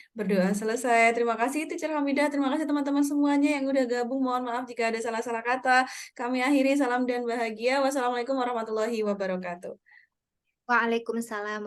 S1: Berdoa selesai. Terima kasih Teacher Hamidah. Terima kasih teman-teman semuanya yang udah gabung. Mohon maaf jika ada salah-salah kata. Kami akhiri salam dan bahagia. Wassalamualaikum warahmatullahi wabarakatuh.
S2: Waalaikumsalam.